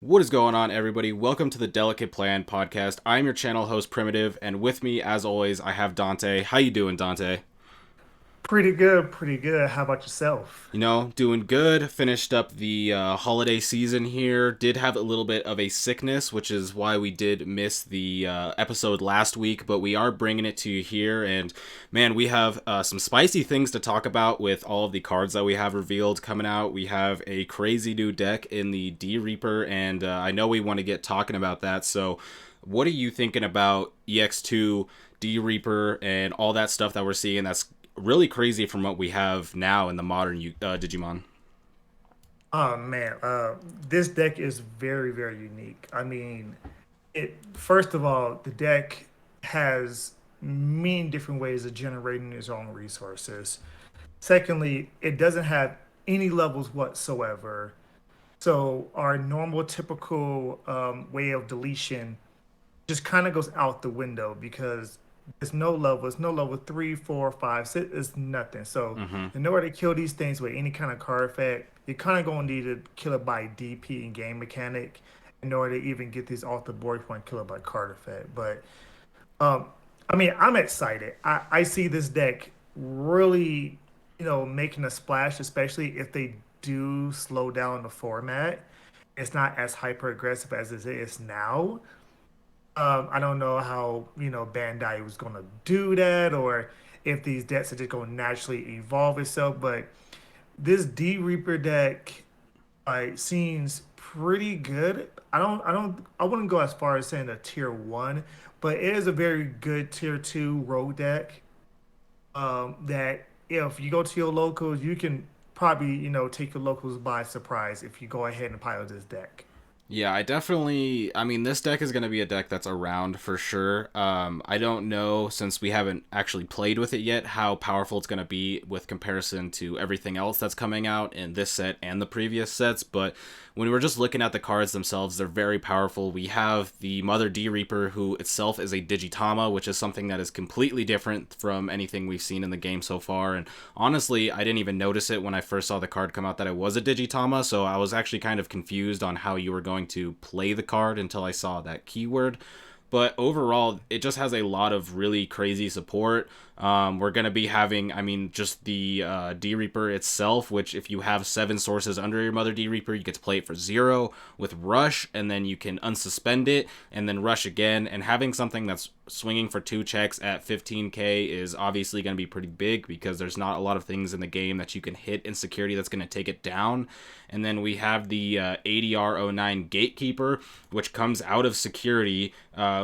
What is going on, everybody? Welcome to the Delicate Plan podcast. I'm your channel host, Primitive, and with me, as always, I have Dante. How you doing, Dante? Pretty good, pretty good. How about yourself? Doing good. Finished up the holiday season here. Did have a little bit of a sickness, which is why we did miss the episode last week, but we are bringing it to you here. And man, we have some spicy things to talk about with all of the cards that we have revealed coming out. We have a crazy new deck in the D Reaper, and I know we want to get talking about that. So, what are you thinking about EX2, D Reaper, and all that stuff that we're seeing that's really crazy from what we have now in the modern Digimon? Oh man, this deck is very, very unique. I mean, it first of all, the deck has many different ways of generating its own resources. Secondly, it doesn't have any levels whatsoever. So our normal, typical way of deletion just kind of goes out the window because there's no level. It's no level three, four, five, six. It's nothing. So Mm-hmm. in order to kill these things with any kind of card effect, you're kind of going to need to kill it by DP and game mechanic in order to even get these off the board point kill it by card effect. But um, I mean, I'm excited. I see this deck really, making a splash, especially if they do slow down the format. It's not as hyper aggressive as it is now. I don't know how, Bandai was going to do that or if these decks are just going to naturally evolve itself. But this D Reaper deck seems pretty good. I wouldn't go as far as saying a tier one, but it is a very good tier two rogue deck. That if you go to your locals, you can probably, take your locals by surprise if you go ahead and pilot this deck. Yeah, I mean, this deck is going to be a deck that's around for sure. I don't know, since we haven't actually played with it yet, how powerful it's going to be with comparison to everything else that's coming out in this set and the previous sets. But when we're just looking at the cards themselves, they're very powerful. We have the Mother D Reaper, who itself is a Digitama, which is something that is completely different from anything we've seen in the game so far. And honestly, I didn't even notice it when I first saw the card come out that it was a Digitama, so I was actually kind of confused on how you were going to play the card until I saw that keyword. But overall, it just has a lot of really crazy support. We're going to be having, I mean, just the D Reaper itself, which if you have 7 sources under your Mother D Reaper, you get to play it for 0 with Rush, and then you can unsuspend it and then Rush again. And having something that's swinging for 2 checks at 15k is obviously going to be pretty big because there's not a lot of things in the game that you can hit in security that's going to take it down. And then we have the ADR09 Gatekeeper, which comes out of security,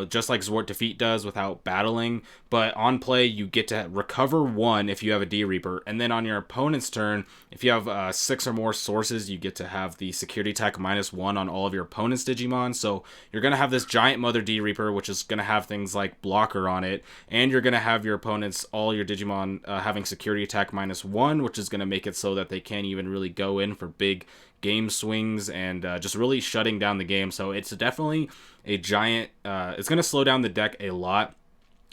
just like Zwart Defeat does without battling. But on play, you get to recover 1 if you have a D Reaper. And then on your opponent's turn, if you have 6 or more sources, you get to have the security attack -1 on all of your opponent's Digimon. So you're going to have this giant Mother D Reaper, which is going to have things like blocker on it. And you're going to have your opponents, all your Digimon, having security attack -1, which is going to make it so that they can't even really go in for big game swings and just really shutting down the game. So it's definitely a giant. It's going to slow down the deck a lot.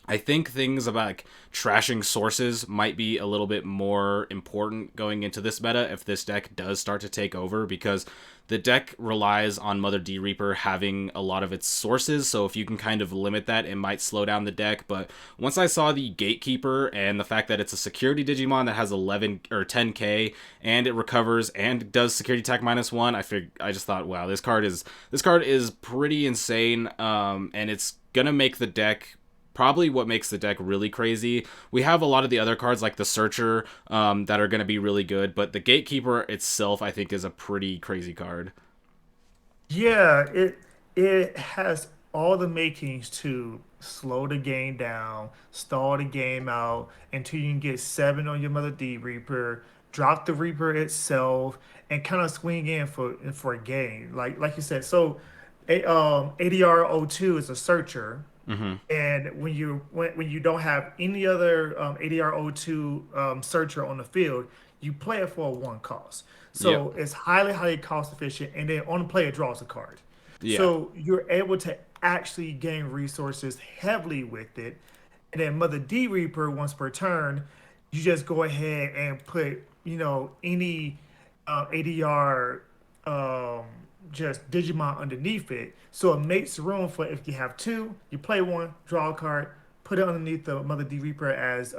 I think things about like trashing sources might be a little bit more important going into this meta if this deck does start to take over, because the deck relies on Mother D Reaper having a lot of its sources, so if you can kind of limit that, it might slow down the deck. But once I saw the Gatekeeper and the fact that it's a security Digimon that has 11 or 10k and it recovers and does security attack -1, I just thought, wow, this card is pretty insane, and it's gonna make the deck probably what makes the deck really crazy. We have a lot of the other cards like the Searcher that are going to be really good, but the Gatekeeper itself I think is a pretty crazy card. Yeah, it has all the makings to slow the game down, stall the game out until you can get 7 on your Mother D Reaper, drop the Reaper itself, and kind of swing in for a game. Like you said, so ADR02 is a searcher. Mm-hmm. And when you don't have any other ADR02 searcher on the field, you play it for a 1 cost. Yep. So it's highly, highly cost efficient. And then on the play, it draws a card. Yeah. So you're able to actually gain resources heavily with it. And then Mother D Reaper, once per turn, you just go ahead and put, any ADR just Digimon underneath it. So it makes room for if you have two, you play one, draw a card, put it underneath the Mother D Reaper as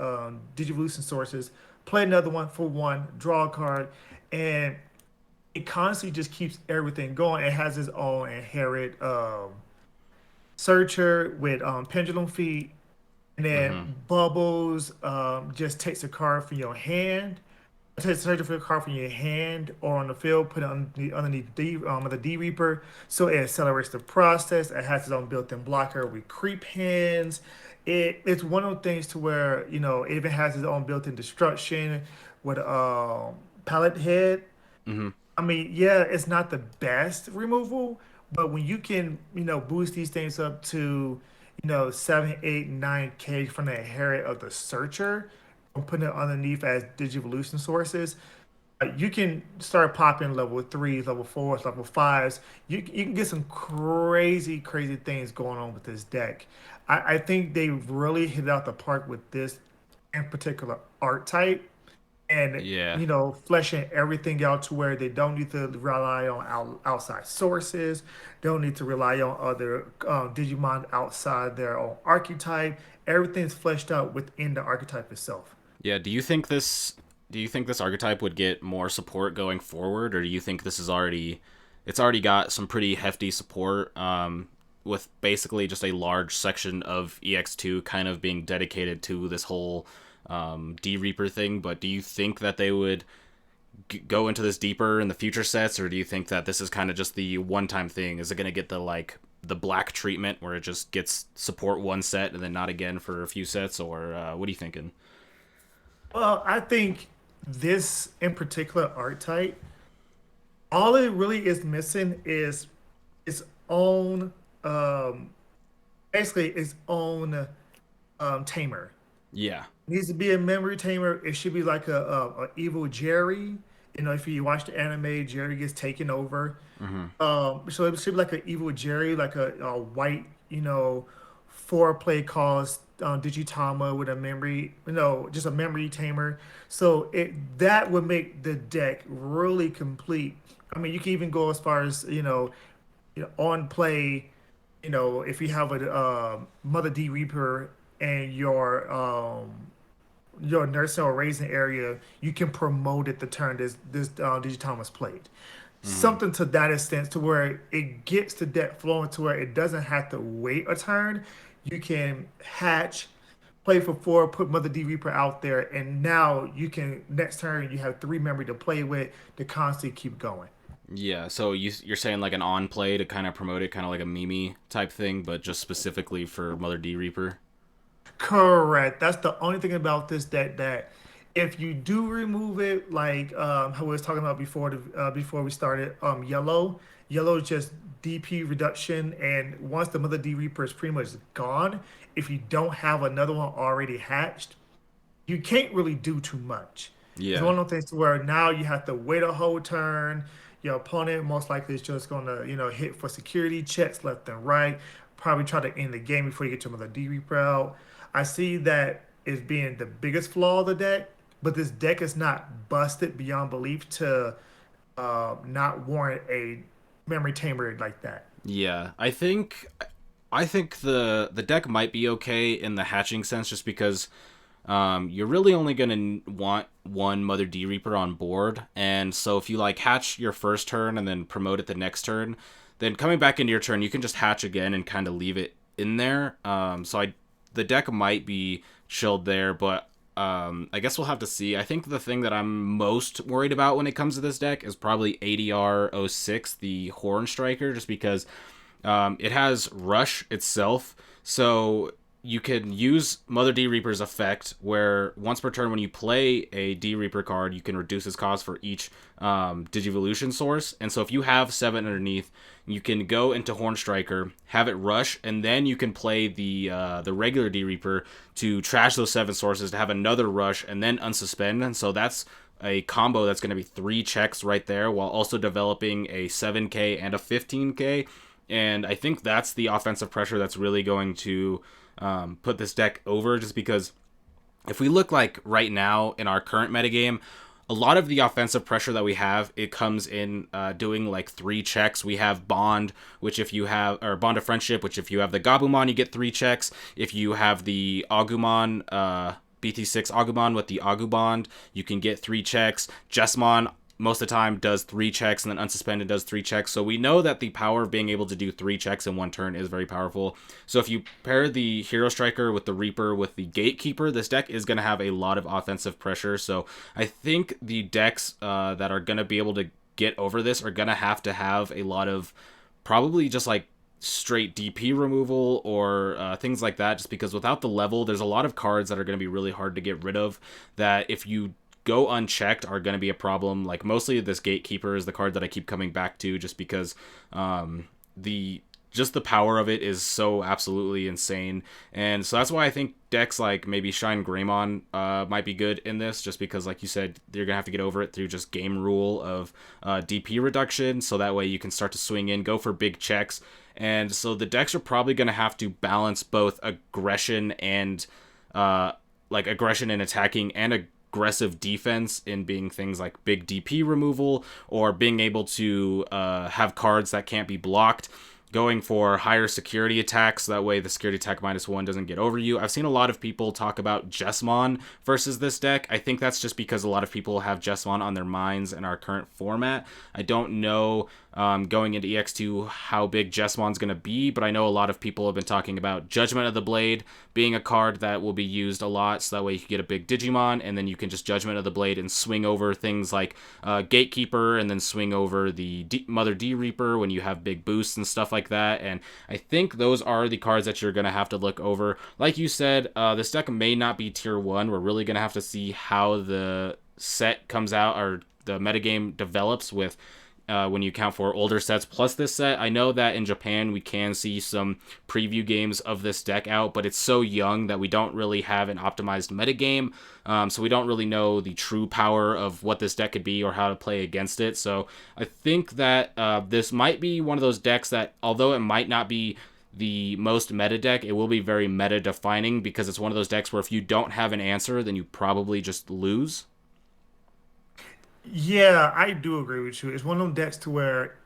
Digivolution sources, play another one for one, draw a card, and it constantly just keeps everything going. It has its own inherent searcher with pendulum feet, and then Mm-hmm. Bubbles just takes a card from your hand. Takes a searcher for a card from your hand or on the field, put it underneath the D Reaper, so it accelerates the process. It has its own built-in blocker with creep hands. It's one of those things to where it even has its own built-in destruction with pallet head. Mm-hmm. I mean, yeah, it's not the best removal, but when you can, boost these things up to, 7, 8, 9K from the inherit of the searcher, and putting it underneath as Digivolution sources, you can start popping level threes, level fours, level fives. You can get some crazy, crazy things going on with this deck. I think they really hit out the park with this in particular art type and Yeah. fleshing everything out to where they don't need to rely on outside sources, don't need to rely on other digimon outside their own archetype. Everything's fleshed out within the archetype itself. Yeah. Do you think this archetype would get more support going forward, or do you think this is already it's already got some pretty hefty support, with basically just a large section of EX2 kind of being dedicated to this whole D Reaper thing? But do you think that they would go into this deeper in the future sets, or do you think that this is kind of just the one time thing? Is it going to get the black treatment where it just gets support one set and then not again for a few sets, or what are you thinking? Well, I think this in particular art type, all it really is missing is its own, um, basically its own tamer. Yeah. Needs to be a memory tamer. It should be like a evil Jerry. If you watch the anime, Jerry gets taken over. Mm-hmm. So it should be like an evil Jerry, like a white, four-play cost Digitama with a memory, just a memory tamer. So that would make the deck really complete. I mean, you can even go as far as on play. If you have a Mother D Reaper and your nursing or raising area, you can promote it the turn this Digitama was played. Mm-hmm. Something to that extent to where it gets the deck flowing to where it doesn't have to wait a turn. You can hatch, play for four, put Mother D Reaper out there, and now you can next turn you have three memory to play with to constantly keep going. Yeah, so you're saying like an on play to kind of promote it, kind of like a Mimi type thing, but just specifically for Mother D Reaper. Correct. That's the only thing about this that if you do remove it, like how we was talking about before we started, yellow is just DP reduction, and once the Mother D Reaper is pretty much gone, if you don't have another one already hatched, you can't really do too much. It's Yeah. one of those things where now you have to wait a whole turn. Your opponent most likely is just going to, hit for security checks left and right. Probably try to end the game before you get your Mother D Reaper out. I see that as being the biggest flaw of the deck, but this deck is not busted beyond belief to not warrant a memory tamer like that. Yeah, I think the deck might be okay in the hatching sense, just because you're really only gonna want one Mother D Reaper on board, and so if you like hatch your first turn and then promote it the next turn, then coming back into your turn, you can just hatch again and kind of leave it in there. So the deck might be chilled there, but I guess we'll have to see. I think the thing that I'm most worried about when it comes to this deck is probably ADR 06, the Horn Striker, just because it has Rush itself. So you can use Mother D Reaper's effect, where once per turn when you play a D Reaper card, you can reduce its cost for each Digivolution source. And so if you have 7 underneath, you can go into Horn Striker, have it rush, and then you can play the regular D Reaper to trash those 7 sources to have another rush and then unsuspend. And so that's a combo that's going to be 3 checks right there, while also developing a 7K and a 15K. And I think that's the offensive pressure that's really going to put this deck over, just because if we look like right now in our current metagame, a lot of the offensive pressure that we have, it comes in doing like 3 checks. We have Bond, which if you have, or Bond of Friendship, which if you have the Gabumon, you get 3 checks. If you have the Agumon, BT6 Agumon with the Agubond, you can get 3 checks. Jesmon most of the time does 3 checks, and then Unsuspended does 3 checks. So we know that the power of being able to do 3 checks in one turn is very powerful. So if you pair the Hero Striker with the Reaper with the Gatekeeper, this deck is going to have a lot of offensive pressure. So I think the decks that are going to be able to get over this are going to have a lot of probably just like straight DP removal or things like that, just because without the level, there's a lot of cards that are going to be really hard to get rid of that if you go unchecked are going to be a problem. Like mostly this Gatekeeper is the card that I keep coming back to just because the just the power of it is so absolutely insane. And so that's why I think decks like maybe Shine Greymon might be good in this, just because, like you said, you're going to have to get over it through just game rule of DP reduction. So that way you can start to swing in, go for big checks. And so the decks are probably going to have to balance both aggression and aggression and attacking and aggressive defense in being things like big DP removal or being able to have cards that can't be blocked, going for higher security attacks. That way the security attack -1 doesn't get over you. I've seen a lot of people talk about Jesmon versus this deck. I think that's just because a lot of people have Jesmon on their minds in our current format. I don't know going into EX2 how big Jesmon's going to be, but I know a lot of people have been talking about Judgment of the Blade being a card that will be used a lot, so that way you can get a big Digimon, and then you can just Judgment of the Blade and swing over things like Gatekeeper, and then swing over the Mother D Reaper when you have big boosts and stuff like that. And I think those are the cards that you're going to have to look over. Like you said, this deck may not be tier 1. We're really going to have to see how the set comes out, or the metagame develops with when you count for older sets plus this set. I know that in Japan we can see some preview games of this deck out, but it's so young that we don't really have an optimized metagame, so we don't really know the true power of what this deck could be or how to play against it. So I think that this might be one of those decks that, although it might not be the most meta deck, it will be very meta defining, because it's one of those decks where if you don't have an answer, then you probably just lose. Yeah, I do agree with you. It's one of them decks to where,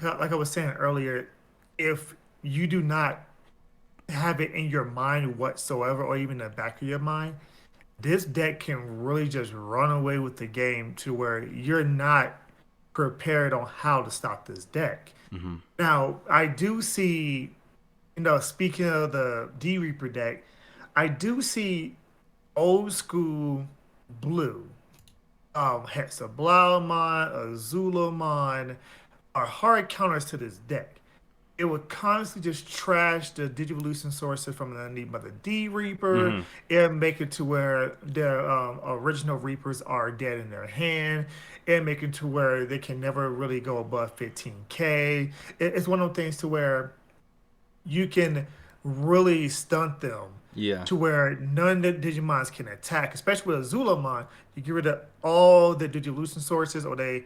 like I was saying earlier, if you do not have it in your mind whatsoever, or even the back of your mind, this deck can really just run away with the game to where you're not prepared on how to stop this deck. Mm-hmm. Now, I do see, speaking of the D Reaper deck, I do see old school blue, Hexablaumon, Azulamon are hard counters to this deck. It would constantly just trash the Digivolution sources from the underneath by the D Reaper Mm-hmm. and make it to where their original Reapers are dead in their hand and make it to where they can never really go above 15K. It's one of those things to where you can really stunt them Yeah. to where none of the Digimons can attack, especially with Azulamon. You get rid of all the Digivolution sources, or they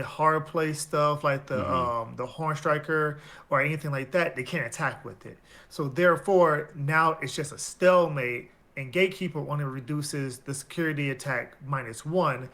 hard play stuff like Mm-hmm. the Horn Striker or anything like that. They can't attack with it. So therefore, now it's just a stalemate, and Gatekeeper only reduces the security attack -1,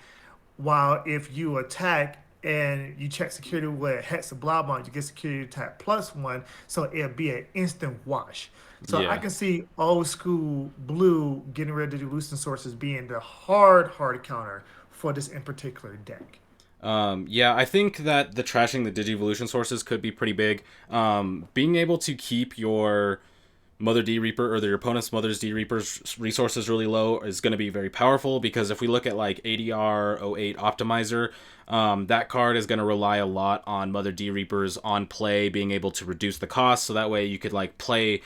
while if you attack and you check security with Hexablobon, you get security attack +1, so it'll be an instant wash. So I Yeah. can see old school blue getting rid of the Lucent sources being the hard counter for this in particular deck. Yeah, I think that the trashing the Digivolution sources could be pretty big. Being able to keep your Mother D Reaper or your opponent's Mother's D Reaper's resources really low is going to be very powerful, because if we look at like ADR08 Optimizer, that card is going to rely a lot on Mother D Reapers on play being able to reduce the cost, so that way you could like play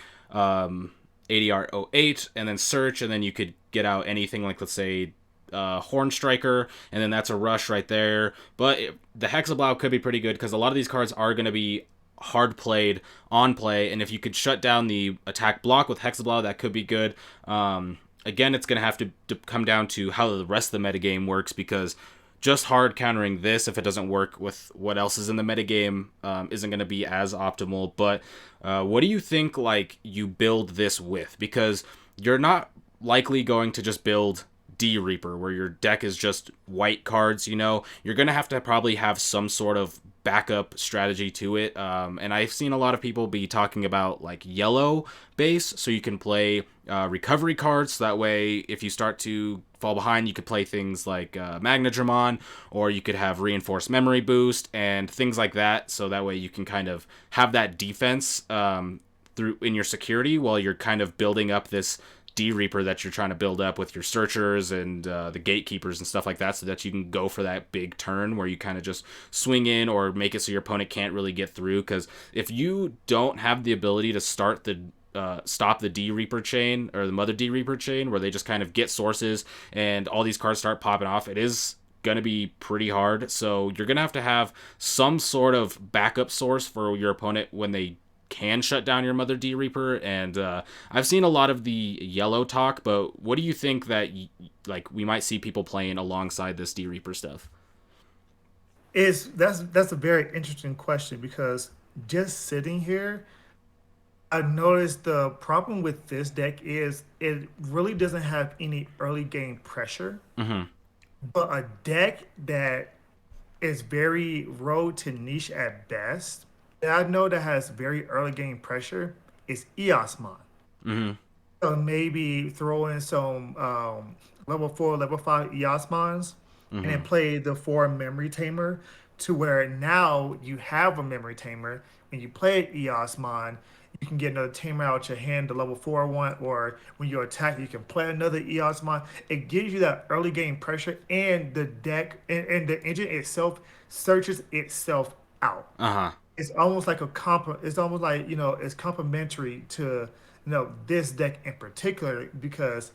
ADR08 and then search, and then you could get out anything like, let's say, Horn Striker, and then that's a rush right there. But the Hexablow could be pretty good, because a lot of these cards are going to be hard played on play, and if you could shut down the attack block with Hexablow, that could be good. Again, it's going to have to come down to how the rest of the metagame works, because just hard countering this, if it doesn't work with what else is in the metagame, isn't going to be as optimal. But what do you think, like, you build this with? Because you're not likely going to just build D Reaper, where your deck is just white cards, you're going to probably have some sort of backup strategy to it. And I've seen a lot of people be talking about like yellow base, so you can play recovery cards. So that way, if you start to fall behind, you could play things like Magna Dramon, or you could have reinforced memory boost and things like that. So that way, you can kind of have that defense through in your security while you're kind of building up this D Reaper that you're trying to build up with your searchers and the gatekeepers and stuff like that, so that you can go for that big turn where you kind of just swing in or make it so your opponent can't really get through. Because if you don't have the ability to stop the D Reaper chain or the Mother D Reaper chain, where they just kind of get sources and all these cards start popping off, it is going to be pretty hard. So you're going to have some sort of backup source for your opponent when they can shut down your Mother D Reaper. And I've seen a lot of the yellow talk, but what do you think that like we might see people playing alongside this D Reaper stuff? Is that's a very interesting question because just sitting here, I noticed the problem with this deck is it really doesn't have any early game pressure, Mm-hmm. but a deck that is very road to niche at best that I know that has very early game pressure is Eosmon. Mm-hmm. So maybe throw in some level 4, level 5 Eosmons and then Mm-hmm. play the 4 memory tamer to where now you have a memory tamer. When you play Eosmon, you can get another tamer out your hand, the level 4 one, or when you attack, you can play another Eosmon. It gives you that early game pressure, and the deck and the engine itself searches itself out. Uh-huh. It's almost like a comp. It's almost like it's complementary to this deck in particular because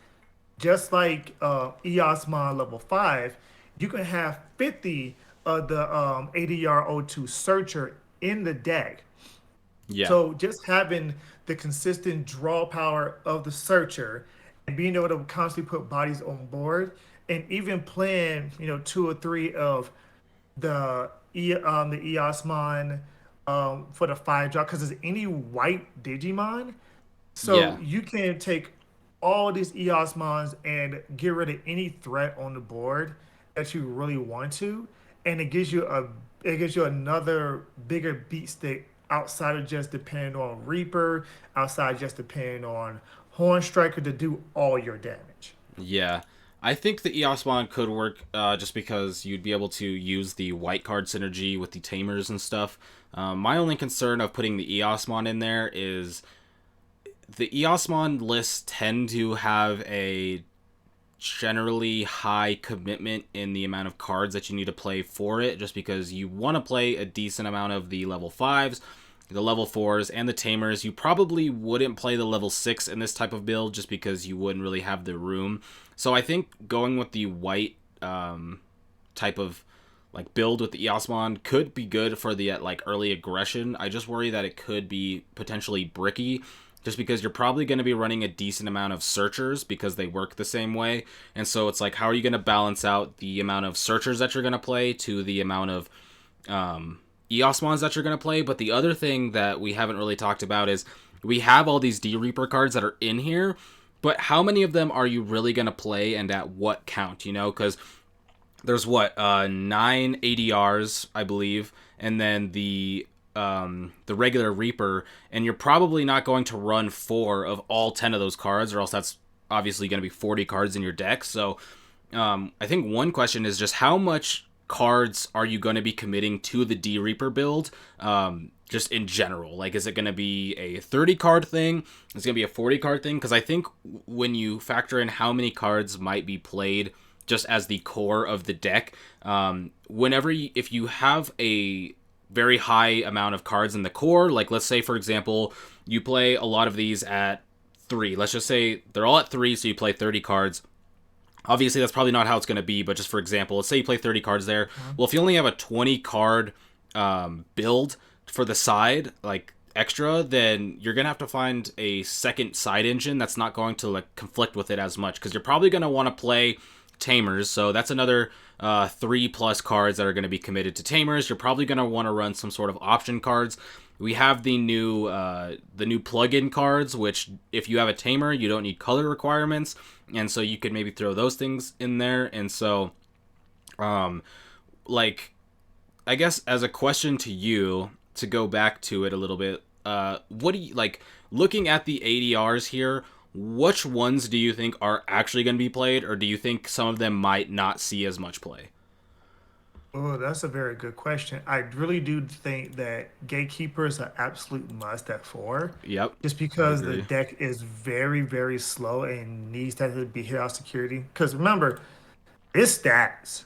just like Eosmon level 5, you can have 50 of the ADR02 Searcher in the deck. Yeah. So just having the consistent draw power of the Searcher and being able to constantly put bodies on board and even playing, two or three of the Eosmon for the 5 drop because there's any white Digimon, so Yeah. you can take all these Eosmons and get rid of any threat on the board that you really want to, and it gives you another bigger beat stick outside of just depending on Reaper, outside just depending on Horn Striker to do all your damage. Yeah. I think the Eosmon could work just because you'd be able to use the white card synergy with the Tamers and stuff. My only concern of putting the Eosmon in there is the Eosmon lists tend to have a generally high commitment in the amount of cards that you need to play for it, just because you want to play a decent amount of the level 5s, the level 4s, and the Tamers. You probably wouldn't play the level 6 in this type of build just because you wouldn't really have the room. So I think going with the white type of like build with the Eosmon could be good for the like early aggression. I just worry that it could be potentially bricky just because you're probably going to be running a decent amount of searchers because they work the same way. And so it's like, how are you going to balance out the amount of searchers that you're going to play to the amount of Eosmons that you're going to play? But the other thing that we haven't really talked about is we have all these D Reaper cards that are in here, but how many of them are you really going to play and at what count, Because there's what, 9 ADRs, I believe, and then the regular Reaper, and you're probably not going to run 4 of all 10 of those cards, or else that's obviously going to be 40 cards in your deck. So I think one question is just how much cards are you going to be committing to the D Reaper build? Just in general, like, is it going to be a 30 card thing? Is it going to be a 40 card thing? Because I think when you factor in how many cards might be played just as the core of the deck, if you have a very high amount of cards in the core, like let's say for example you play a lot of these at 3, let's just say they're all at 3, so you play 30 cards. Obviously that's probably not how it's going to be, but just for example, let's say you play 30 cards there. Well, if you only have a 20 card build for the side, like extra, then you're gonna have to find a second side engine that's not going to like conflict with it as much, because you're probably going to want to play Tamers. So that's another 3+ cards that are going to be committed to Tamers. You're probably going to want to run some sort of option cards. We have the new plug-in cards, which if you have a tamer, you don't need color requirements, and so you could maybe throw those things in there. And so, um, like I guess as a question to you to go back to it a little bit, what do you like looking at the ADRs here? Which ones do you think are actually going to be played, or do you think some of them might not see as much play? Oh, that's a very good question. I really do think that Gatekeeper is an absolute must at four, Yep, just I because the agree. deck is very, very slow and needs that to be hit out security. Because remember, it's stats.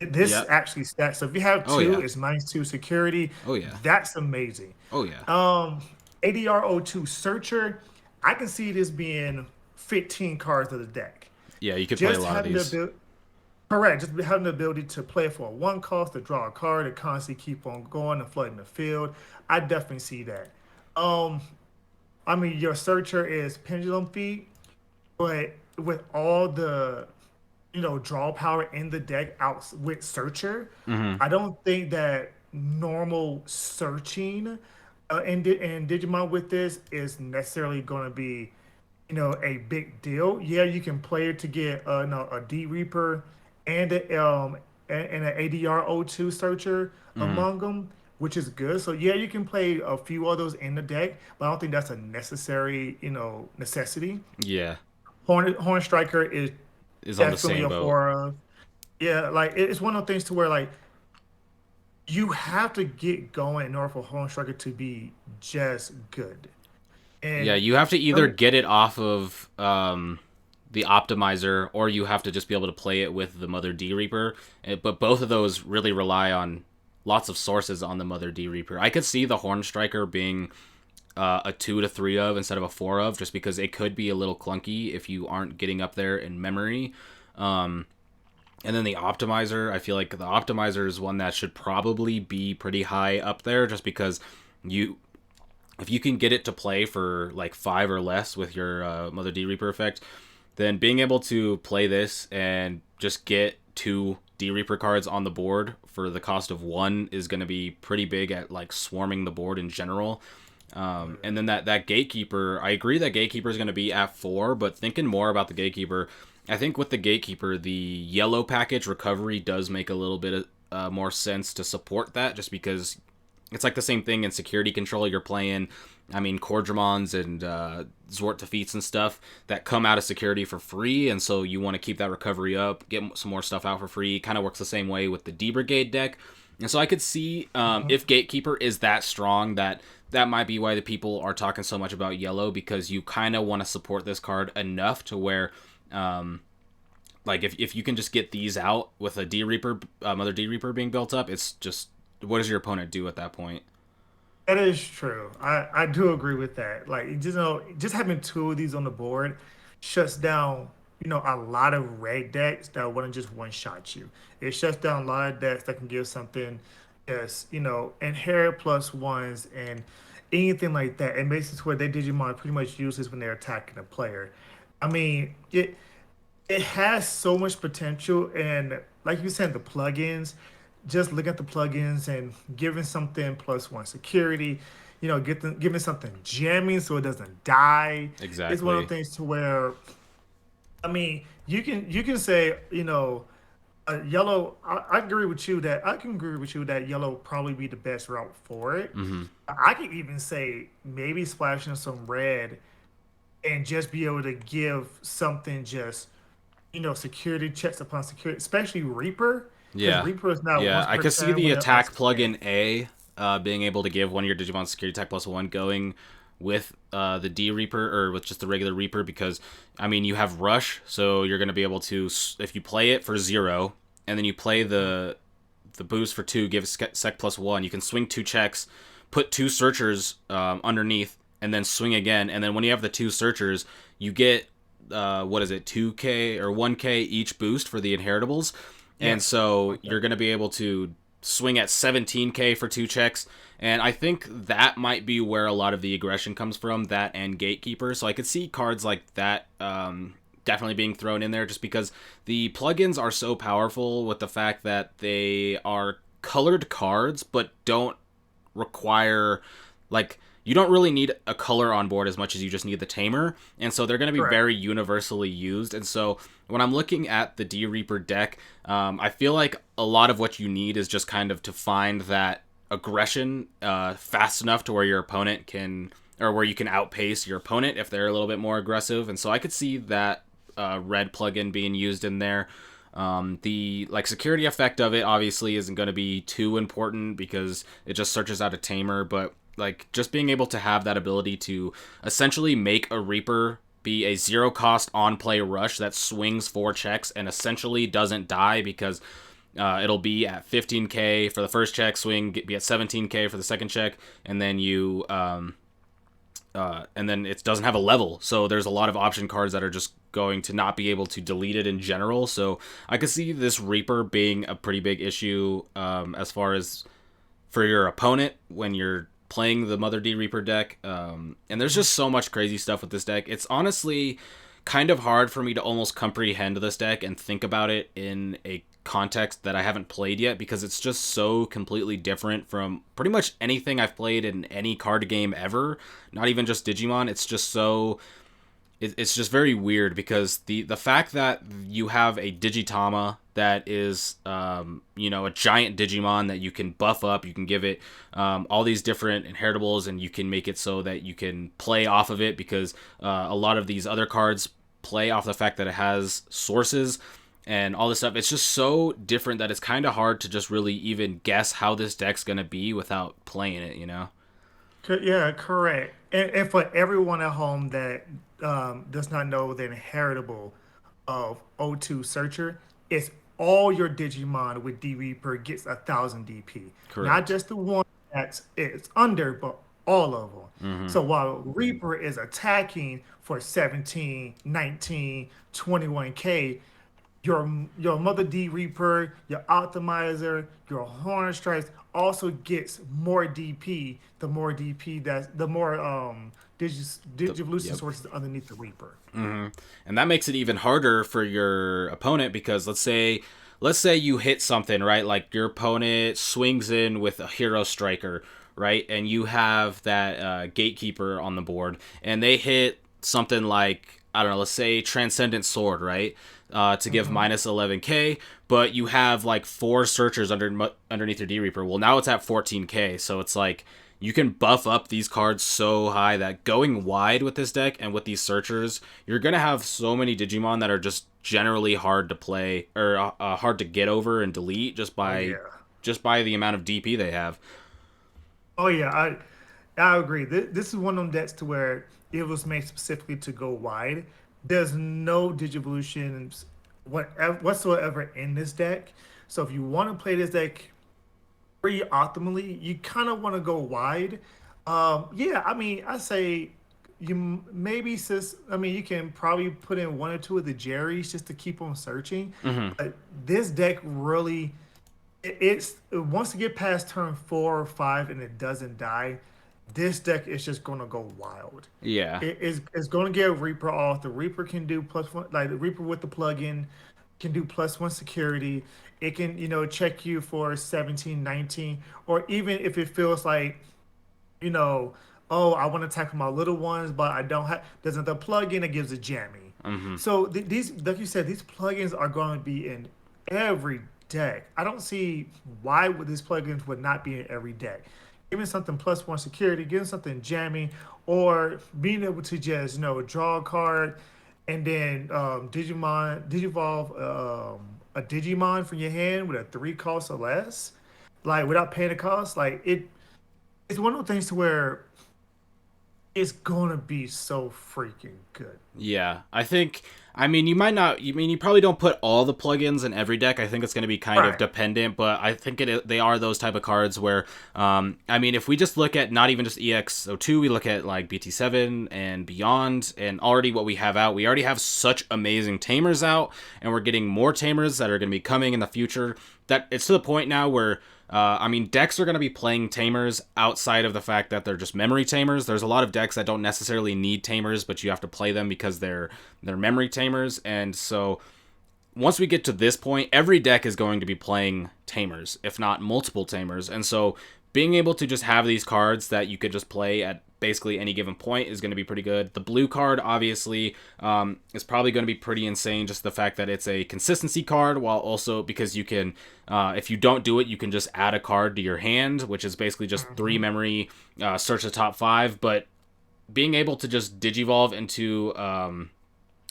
This Yep. actually stats. So if you have Oh two, yeah. it's -2 security. Oh yeah. That's amazing. Oh yeah. Um, ADR02 Searcher, I can see this being 15 cards of the deck. Yeah, you could play a Just lot of having the these. ability, correct, just having the ability to play for a one cost, to draw a card, to constantly keep on going and flooding the field. I definitely see that. Um, I mean, your Searcher is Pendulum Feet, but with all the draw power in the deck out with Searcher, Mm-hmm. I don't think that normal searching in Digimon with this is necessarily going to be, a big deal. Yeah, you can play it to get no, a D Reaper and and an ADR02 Searcher Mm-hmm. among them, which is good. So yeah, you can play a few of those in the deck, but I don't think that's a necessary, necessity. Yeah, Horn Striker is is on the definitely same a boat. horror. Yeah, like it's one of those things to where like you have to get going in order for Home Striker to be just good. Yeah, And you have to either some get it off of the optimizer, or you have to just be able to play it with the Mother D Reaper. But both of those really rely on lots of sources on the Mother D Reaper. I could see the Horn Striker being a 2 to 3 of instead of a 4 of, just because it could be a little clunky if you aren't getting up there in memory. Um, and then the optimizer, I feel like the optimizer is one that should probably be pretty high up there, just because you if you can get it to play for like 5 or less with your Mother D Reaper effect, then being able to play this and just get 2 D Reaper cards on the board for the cost of one is going to be pretty big at like swarming the board in general. And then that gatekeeper, I agree that gatekeeper is going to be at 4, but thinking more about the gatekeeper, I think with the gatekeeper, the yellow package recovery does make a little bit of, more sense to support that, just because it's like the same thing in security control. You're playing, I mean, Cordramons and Zwart defeats and stuff that come out of security for free, and so you want to keep that recovery up, get some more stuff out for free. Kind of works the same way with the D Brigade deck, and so I could see if Gatekeeper is that strong that might be why the people are talking so much about yellow, because you kind of want to support this card enough to where. Like if you can just get these out with a D Reaper, Mother D Reaper being built up, it's just what does your opponent do at that point? that is true. I do agree with that. Like just having two of these on the board shuts down, a lot of red decks that wouldn't just one shot you. It shuts down a lot of decks that can give something as, inherit plus ones and anything like that. It makes it to where they Digimon pretty much useless when they're attacking a player. I mean, it has so much potential, and like you said, the plugins, just look at the plugins and giving something +1 security, giving something jamming so it doesn't die. It's one of Exactly. the things to where, I mean, you can say, a yellow. I agree with you that I can agree with you that yellow probably be the best route for it. Mm-hmm. I could even say maybe splashing some red and just be able to give something just, security checks upon security, especially Reaper, because Yeah. Reaper is not Yeah. once I per could see turn the when it attack also plugin scans. A being able to give one of your Digimon security attack +1 going with the D Reaper or with just the regular Reaper, because I mean you have Rush, so you're gonna be able to, if you play it for 0 and then you play the boost for 2, give sec +1, you can swing 2 checks, put 2 searchers underneath, and then swing again, and then when you have the 2 searchers, you get what is it, 2K or 1K each boost for the inheritables, and Yes, so okay. you're going to be able to swing at 17K for 2 checks. And I think that might be where a lot of the aggression comes from, that and Gatekeeper. So I could see cards like that definitely being thrown in there, just because the plugins are so powerful with the fact that they are colored cards but don't require like you don't really need a color on board as much as you just need the tamer, and so they're going to be Correct. very universally used. And so when I'm looking at the D Reaper deck, I feel like a lot of what you need is just kind of to find that aggression fast enough to where your opponent can, or where you can outpace your opponent if they're a little bit more aggressive. And so I could see that red plugin being used in there. The like security effect of it obviously isn't going to be too important because it just searches out a tamer, but like just being able to have that ability to essentially make a Reaper be a zero cost on play rush that swings 4 checks and essentially doesn't die because it'll be at 15k for the first check, swing be at 17k for the second check, and then and then it doesn't have a level. So there's a lot of option cards that are just going to not be able to delete it in general. So I could see this Reaper being a pretty big issue as far as for your opponent when you're playing the Mother D Reaper deck. And there's just so much crazy stuff with this deck. It's honestly kind of hard for me to almost comprehend this deck and think about it in a context that I haven't played yet because it's just so completely different from pretty much anything I've played in any card game ever. Not even just Digimon. It's just so it's just very weird because the fact that you have a Digitama that is a giant Digimon that you can buff up, you can give it all these different inheritables, and you can make it so that you can play off of it because a lot of these other cards play off the fact that it has sources and all this stuff. It's just so different that it's kind of hard to just really even guess how this deck's gonna be without playing it, you know. Yeah, correct. And for everyone at home that does not know the inheritable of O2 Searcher, it's all your Digimon with D Reaper gets 1,000 DP. Not Correct. just the one that's it's under, but all of them. Mm-hmm. So while Reaper is attacking for 17, 19, 21k, your Mother D Reaper, your Optimizer, your Horn Strikes also gets more DP. The more DP that the more Digivolution Yep. sources underneath the Reaper. Mm-hmm. And that makes it even harder for your opponent because let's say you hit something, right? Like your opponent swings in with a hero striker, right? And you have that gatekeeper on the board, and they hit something like, I don't know, let's say Transcendent Sword, right? To give Hmm. minus 11k, but you have like 4 searchers underneath your D Reaper. Well, now it's at 14k, so it's like you can buff up these cards so high that going wide with this deck and with these searchers, you're gonna have so many Digimon that are just generally hard to play or hard to get over and delete Oh yeah. just by the amount of DP they have. Oh yeah. I agree. This is one of them decks to where it was made specifically to go wide. There's no Digivolutions whatsoever in this deck. So if you want to play this deck pretty optimally, you kind of want to go wide. Yeah, I mean, I say maybe sis. I mean, you can probably put in one or two of the Jerry's just to keep on searching. Mm-hmm. But this deck really, it's once you get past turn 4 or 5 and it doesn't die, this deck is just gonna go wild. Yeah. It's gonna get Reaper off. The Reaper can do +1, like the Reaper with the plugin can do +1 security. It can, check you for 17, 19, or even if it feels like, you know, oh, I want to tackle my little ones, but I don't have, there's the plugin that gives a jammy. Mm-hmm. So these, like you said, these plugins are going to be in every deck. I don't see why would these plugins would not be in every deck. Giving something +1 security, giving something jamming, or being able to just, draw a card and then Digivolve a Digimon from your hand with a 3 cost or less, like without paying a cost. Like it's one of the things to where it's gonna be so freaking good. Yeah, I think. I mean, you might not. You mean you probably don't put all the plugins in every deck. I think it's going to be kind of Right. dependent, but I think they are those type of cards where, I mean, if we just look at not even just EX02, we look at like BT7 and beyond, and already what we have out, we already have such amazing tamers out, and we're getting more tamers that are going to be coming in the future. That it's to the point now where I mean, decks are going to be playing tamers outside of the fact that they're just memory tamers. There's a lot of decks that don't necessarily need tamers, but you have to play them because they're memory tamers. And so once we get to this point, every deck is going to be playing tamers, if not multiple tamers. And so being able to just have these cards that you could just play at basically any given point is going to be pretty good. The blue card, obviously, is probably going to be pretty insane. Just the fact that it's a consistency card, while also because you can, if you don't do it, you can just add a card to your hand, which is basically just three Hmm. memory, search the top five. But being able to just digivolve into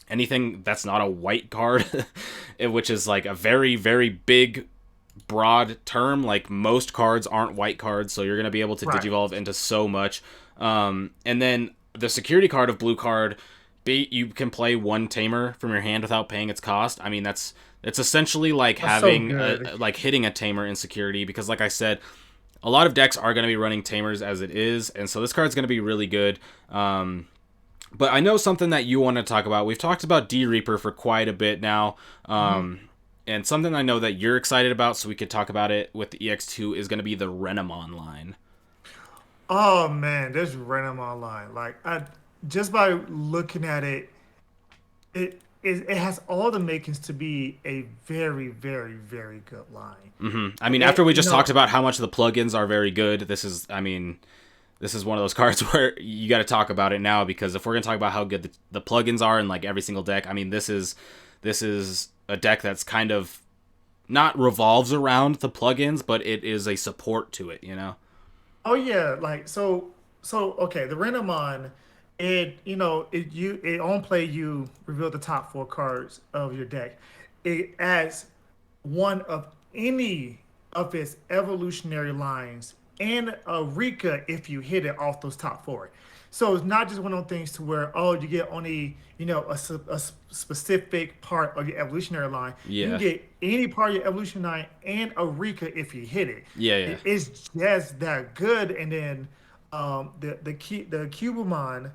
anything that's not a white card, which is like a very, very big broad term. Like most cards aren't white cards, so you're gonna be able to Right. digivolve into so much. And then the security card of blue card, you can play one tamer from your hand without paying its cost. I mean that's it's essentially like That's so having good. like hitting a tamer in security because like I said, a lot of decks are going to be running tamers as it is, and so this card's going to be really good. But I know something that you want to talk about. We've talked about D Reaper for quite a bit now. Hmm. And something I know that you're excited about, so we could talk about it with the EX2, is going to be the Renamon line. Oh man, there's random online. Like I just by looking at it, it has all the makings to be a very, very, very good line. I mean, after It, we you just talked know, about how much the plugins are very good, this is one of those cards where you got to talk about it now because if we're going to talk about how good the plugins are in like every single deck, I mean, this is a deck that's kind of not revolves around the plugins, but it is a support to it, you know? oh yeah, like so okay, the Renamon, it on play you reveal the top four cards of your deck. It adds one of any of its evolutionary lines and a Rika if you hit it off those top four. So it's not just one of those things to where oh you get only a specific part of your evolutionary line. You can Yeah. get any part of your evolutionary line and a Rika if you hit it. Yeah, yeah. It's just that good. And then the Cubamon,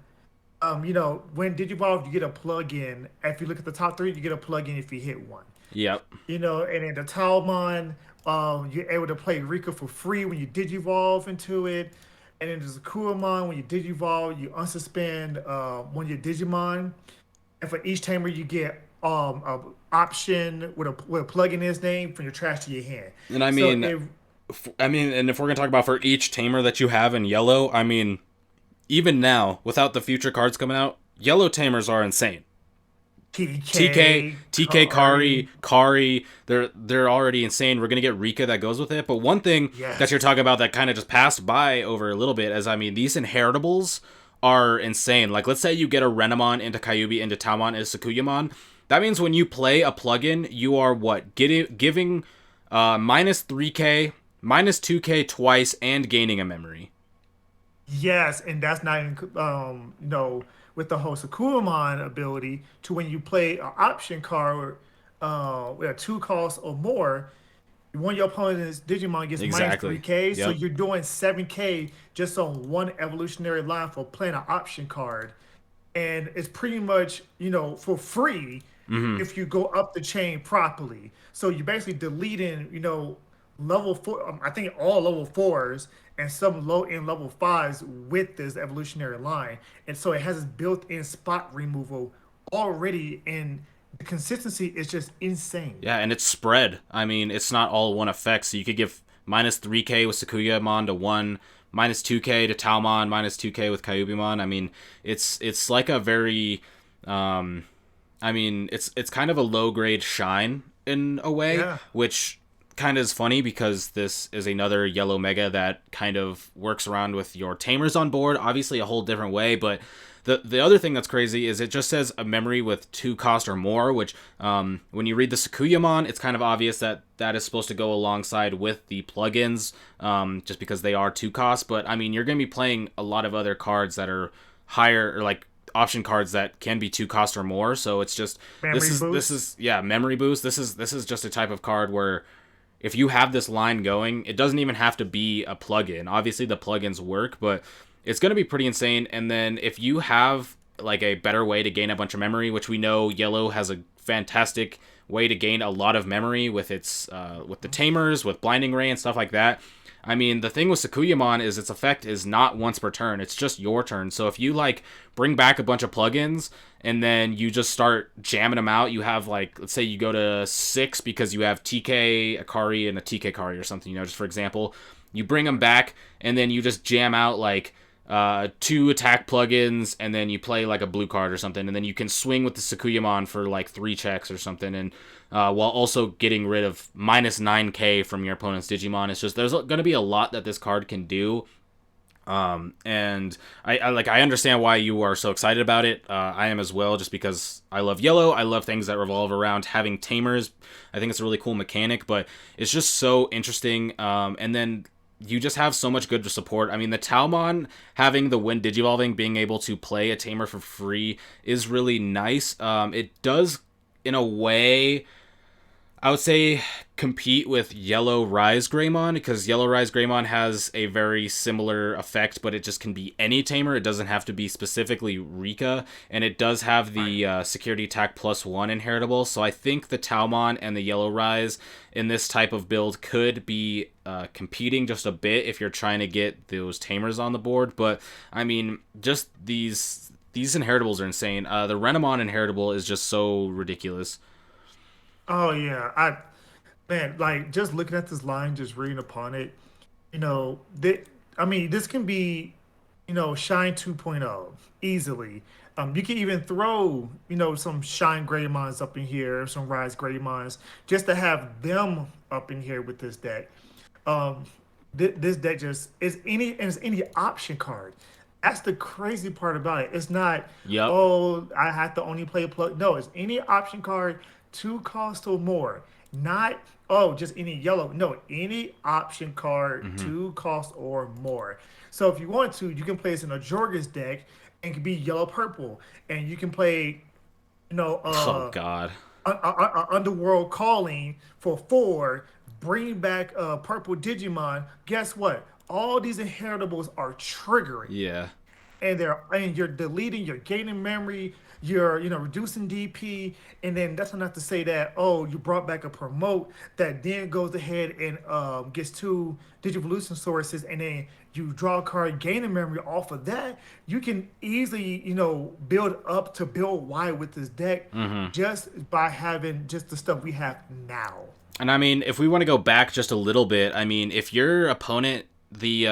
when Digivolve you get a plug-in. If you look at the top three, you get a plug-in if you hit one. Yep. And then the Talmon, you're able to play Rika for free when you digivolve into it. And then there's a Kuamon, when you digivolve, you unsuspend one of your Digimon. And for each tamer, you get a option with a plug in his name from your trash to your hand. And I So mean, it and if we're gonna talk about for each tamer that you have in yellow, I mean, even now, without the future cards coming out, yellow tamers are insane. TK, TK, TK Kari, Kari, Kari, they're already insane. We're gonna get Rika that goes with it. But one thing that you're yes. talking about that kind of just passed by over a little bit is, I mean, these inheritables are insane. Like, let's say you get a Renamon into Kyubi into Talmon into Sakuyamon. That means when you play a plugin, you are what giving minus 3k, minus 2k twice, and gaining a memory. Yes, and that's not even with the whole Sakuramon ability to when you play an option card with a two cost or more, one of your opponent's Digimon gets minus Exactly. 3K, so Yep. you're doing 7K just on one evolutionary line for playing an option card. And it's pretty much, for free if you go up the chain properly. So you're basically deleting, level four, I think all level fours and some low end level fives with this evolutionary line. And so it has this built in spot removal already, and the consistency is just insane. Yeah, and it's spread. I mean, it's not all one effect. So you could give minus 3k with Sakuyamon to one, minus 2k to Talmon, minus 2k with Kyubimon. I mean, it's like a very, um, I mean, it's kind of a low grade shine in a way, Yeah. which kind of is funny because this is another yellow mega that kind of works around with your tamers on board. Obviously, a whole different way, but the other thing that's crazy is it just says a memory with 2 cost or more, which when you read the Sakuyamon, it's kind of obvious that that is supposed to go alongside with the plugins, just because they are 2 cost. But I mean, you're going to be playing a lot of other cards that are higher or like option cards that can be 2 cost or more. So it's just Memory this boost. is yeah, memory boost. This is just a type of card where if you have this line going, it doesn't even have to be a plugin. Obviously, the plugins work, but it's going to be pretty insane. And then if you have like a better way to gain a bunch of memory, which we know Yellow has a fantastic way to gain a lot of memory with its with the tamers, with blinding ray and stuff like that. I mean, the thing with Sakuyamon is its effect is not once per turn. It's just your turn. So if you like bring back a bunch of plugins and then you just start jamming them out, you have like, let's say you go to 6 because you have TK Akari and a TK Akari or something, just for example. You bring them back, and then you just jam out like two attack plugins, and then you play like a blue card or something, and then you can swing with the Sakuyamon for like 3 checks or something, and while also getting rid of minus 9k from your opponent's Digimon. It's just there's going to be a lot that this card can do. And I understand why you are so excited about it. I am as well, just because I love yellow. I love things that revolve around having tamers. I think it's a really cool mechanic, but it's just so interesting. And then you just have so much good support. I mean, the Talmon having the Wind Digivolving, being able to play a tamer for free is really nice. It does, in a way, I would say compete with Yellow Rise Greymon, because Yellow Rise Greymon has a very similar effect, but it just can be any tamer. It doesn't have to be specifically Rika, and it does have the security attack +1 inheritable. So I think the Talmon and the Yellow Rise in this type of build could be competing just a bit if you're trying to get those tamers on the board. But I mean, just these inheritables are insane. The Renamon inheritable is just so ridiculous. Oh yeah, I man, like just looking at this line, just reading upon it, I mean, this can be, Shine 2.0 easily. You can even throw, some Shine Greymons up in here, some Rise Greymons, just to have them up in here with this deck. Um, this deck just is any option card. That's the crazy part about it. It's not, Yep. oh, I have to only play a plug. No, it's any option card, 2 cost or more. Not, oh, just any yellow. No, any option card, Mm-hmm. 2 cost or more. So if you want to, you can play this in a Jorgus deck and it can be yellow purple. And you can play, you know, Oh uh, God. Underworld Calling for 4, bring back purple Digimon. Guess what? All these inheritables are triggering, Yeah. and you're deleting, you're gaining memory, you're reducing DP, and then that's enough to say that, oh, you brought back a promote that then goes ahead and gets 2 Digivolution sources, and then you draw a card gaining memory off of that. You can easily build up to build wide with this deck Mm-hmm. just by having just the stuff we have now. And I mean, if we want to go back just a little bit, I mean, if your opponent, the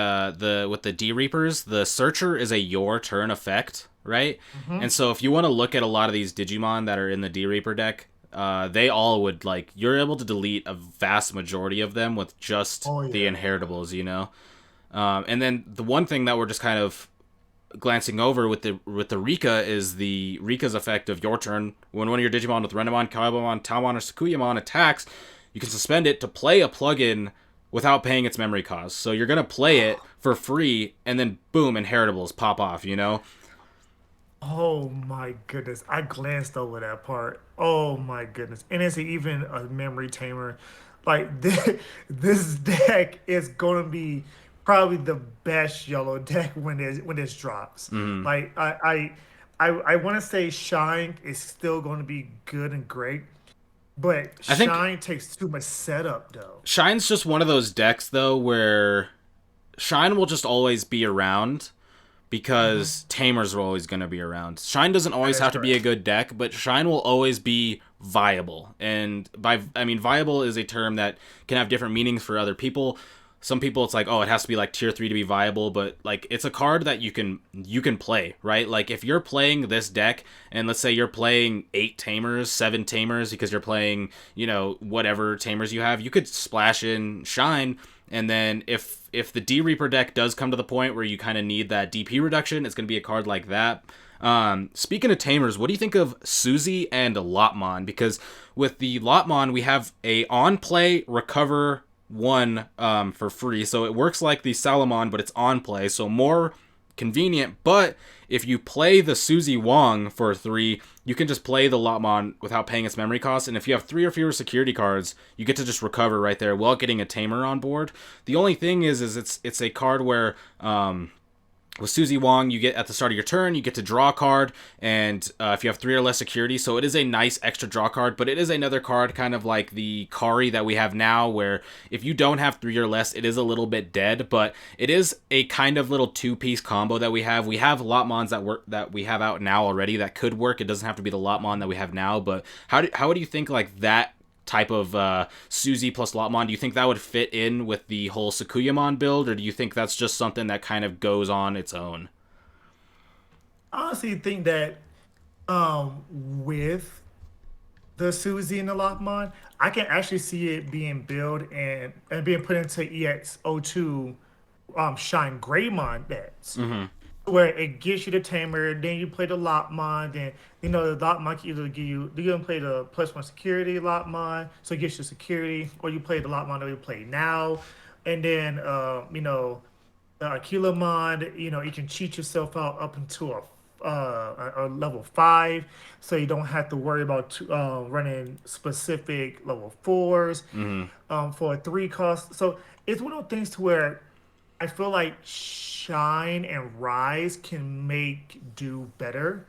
with the D Reapers, the Searcher is a your turn effect, right? And Hmm. so if you want to look at a lot of these Digimon that are in the D Reaper deck, they all would, like, you're able to delete a vast majority of them with just Oh the yeah. inheritables, you know. And then the one thing that we're just kind of glancing over with the Rika is the Rika's effect of your turn. When one of your Digimon with Renamon, Kaibamon, Talmon, or Sakuyamon attacks, you can suspend it to play a plugin without paying its memory cost. So you're gonna play it for free, and then boom, inheritables pop off. You know? Oh my goodness. I glanced over that part. Oh my goodness. And it's even a memory tamer. Like this deck is gonna be probably the best yellow deck when this drops. Mm-hmm. Like I want to say Shine is still going to be good and great, but I think Shine takes too much setup though. Shine's just one of those decks though where Shine will just always be around Hmm. because Tamers are always going to be around. Shine doesn't That always is have to be a correct. good deck, but Shine will always be viable. And by I mean viable is a term that can have different meanings for other people. Some people it's like, oh, it has to be like tier 3 to be viable, but like it's a card that you can play, right? Like if you're playing this deck and let's say you're playing 8 tamers, 7 tamers because you're playing, whatever tamers you have, you could splash in Shine, and then if the D Reaper deck does come to the point where you kind of need that DP reduction, it's going to be a card like that. Speaking of tamers, what do you think of Suzy and Lotmon? Because with the Lotmon, we have a on play recover one for free, so it works like the Salamon, but it's on play, so more convenient. But if you play the Suzy Wong for 3, you can just play the Lotmon without paying its memory cost. And if you have 3 or fewer security cards, you get to just recover right there while getting a tamer on board. The only thing is it's a card where with Suzy Wong, you get at the start of your turn, you get to draw a card, and if you have 3 or less security, so it is a nice extra draw card, but it is another card kind of like the Kari that we have now, where if you don't have 3 or less, it is a little bit dead, but it is a kind of little 2-piece combo that we have. We have Lotmons that we have out now already that could work. It doesn't have to be the Lotmon that we have now, but how do you think like that type of Suzy plus Lotmon, do you think that would fit in with the whole Sakuyamon build, or do you think that's just something that kind of goes on its own? I honestly think that with the Suzy and the Lockmon, I can actually see it being built and being put into EX.02 Shine Greymon decks. Mm-hmm. Where it gives you the tamer, then you play the Lopmon, then the Lopmon can either give you can play the +1 security Lopmon, so it gives you security, or you play the Lopmon that we play now, and then Akilamon, you can cheat yourself out up into a level 5, so you don't have to worry about running specific level 4s Mm-hmm. for a 3 cost. So it's one of those things to where I feel like Shine and Rise can make do better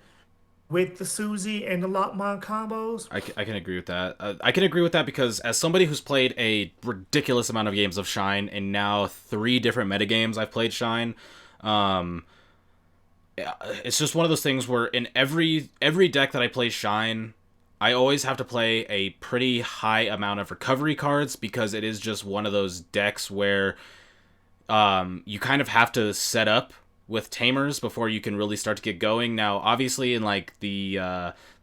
with the Suzy and the Lockmon combos. I can agree with that. I can agree with that because as somebody who's played a ridiculous amount of games of Shine and now 3 different metagames I've played Shine, um, it's just one of those things where in every deck that I play Shine, I always have to play a pretty high amount of recovery cards because it is just one of those decks where you kind of have to set up with tamers before you can really start to get going. Now, obviously, in like the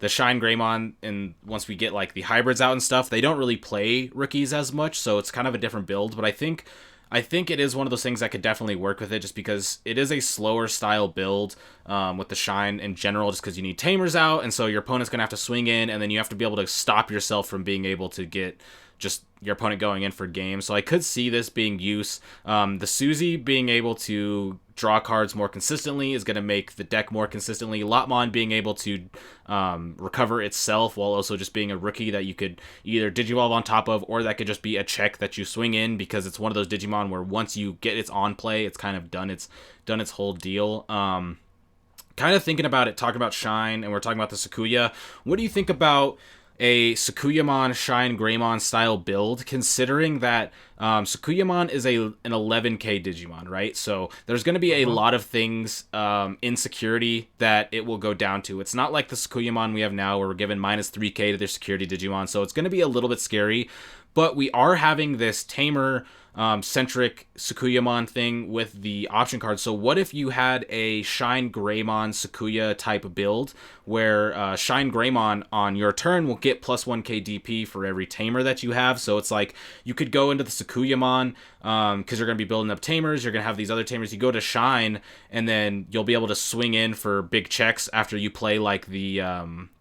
Shine Greymon, and once we get like the hybrids out and stuff, they don't really play rookies as much, so it's kind of a different build. But I think it is one of those things that could definitely work with it, just because it is a slower style build with the Shine in general, just because you need tamers out, and so your opponent's gonna have to swing in, and then you have to be able to stop yourself from being able to get just your opponent going in for game. So I could see this being used. The Suzy being able to draw cards more consistently is going to make the deck more consistently. Lotmon being able to recover itself while also just being a rookie that you could either Digivolve on top of, or that could just be a check that you swing in, because it's one of those Digimon where once you get its on play, it's kind of done its whole deal. Kind of thinking about it, talking about Shine, and we're talking about the Sakuya. What do you think about a Sakuyamon Shine Greymon style build, considering that Sakuyamon is an 11k Digimon, right? So there's going to be a Uh-huh. lot of things in security that it will go down to. It's not like the Sakuyamon we have now where we're given -3k to their security Digimon, so it's going to be a little bit scary. But we are having this tamer centric Sakuyamon thing with the option card. So what if you had a Shine Greymon Sakuya type build where Shine Greymon on your turn will get +1k DP for every tamer that you have? So it's like you could go into the Sakuyamon because you're going to be building up tamers. You're going to have these other tamers. You go to Shine, and then you'll be able to swing in for big checks after you play like the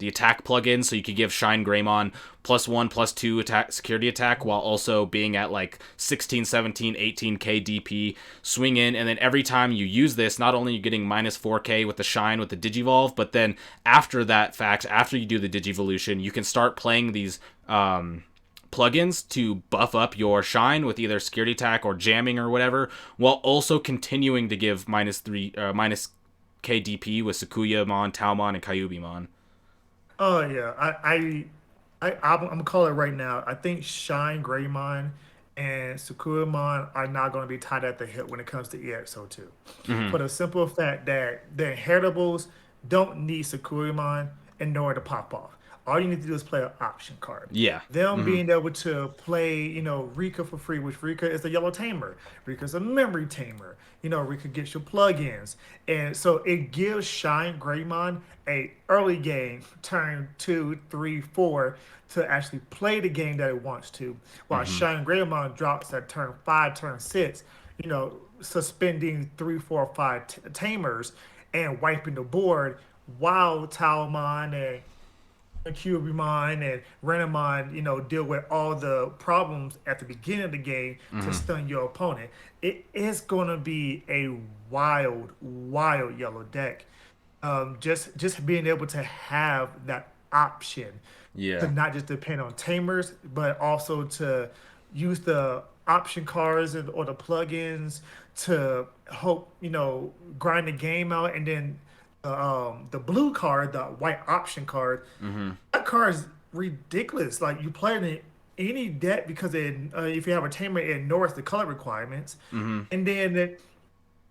attack plugin. So you could give Shine Greymon +1, +2 attack security attack while also being at like 16, 17, 18k DP. Swing in, and then every time you use this, not only are you getting -4k with the Shine with the Digivolve, but then after that fact, after you do the Digivolution, you can start playing these plugins to buff up your Shine with either security attack or jamming or whatever, while also continuing to give minus KDP with Sakuyamon, Taomon, and Kyubimon. Oh yeah, I'm gonna call it right now. I think Shine Greymon and Sakuramon are not gonna be tied at the hip when it comes to EXO2, Mm-hmm. for the simple fact that the inheritables don't need Sakuramon in order to pop off. All you need to do is play an option card. Yeah. Them Mm-hmm. being able to play, Rika for free, which Rika is the yellow tamer. Rika's a memory tamer. Rika gets your plugins. And so it gives Shine Greymon a early game, turn 2, 3, 4, to actually play the game that it wants to. While Mm-hmm. Shine Greymon drops at turn 5, turn 6, suspending 3, 4, 5 tamers and wiping the board, while Talmon and Cubimon and Renamon, deal with all the problems at the beginning of the game to Mm-hmm. stun your opponent. It is going to be a wild, wild yellow deck. Just being able to have that option to Yeah. not just depend on tamers, but also to use the option cards or the plugins to hope grind the game out, and then the blue card, the white option card, Mm-hmm. that card is ridiculous. Like you play it in any deck because if you have a tamer, it ignores the color requirements, Mm-hmm. and then it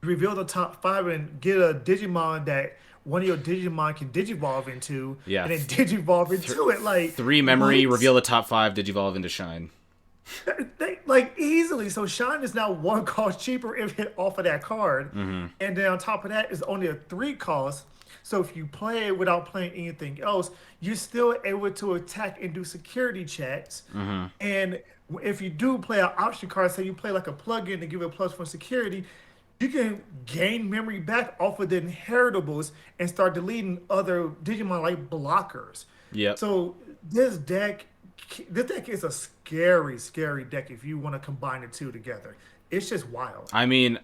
reveal the top 5 and get a Digimon that one of your Digimon can digivolve into, Yeah. and then digivolve Th- into it. Like, Three memory, what? reveal the top five, Digivolve into Shine. Like easily. So Shine is now one cost cheaper if hit off of that card, Mm-hmm. and then on top of that is only a three cost. So if you play it without playing anything else, you're still able to attack and do security checks. Mm-hmm. And if you do play an option card, say you play like a plugin to give it a plus one security, you can gain memory back off of the inheritables and start deleting other Digimon like blockers. Yep. So this deck, this deck is a scary, scary deck if you want to combine the two together. It's just wild. I mean,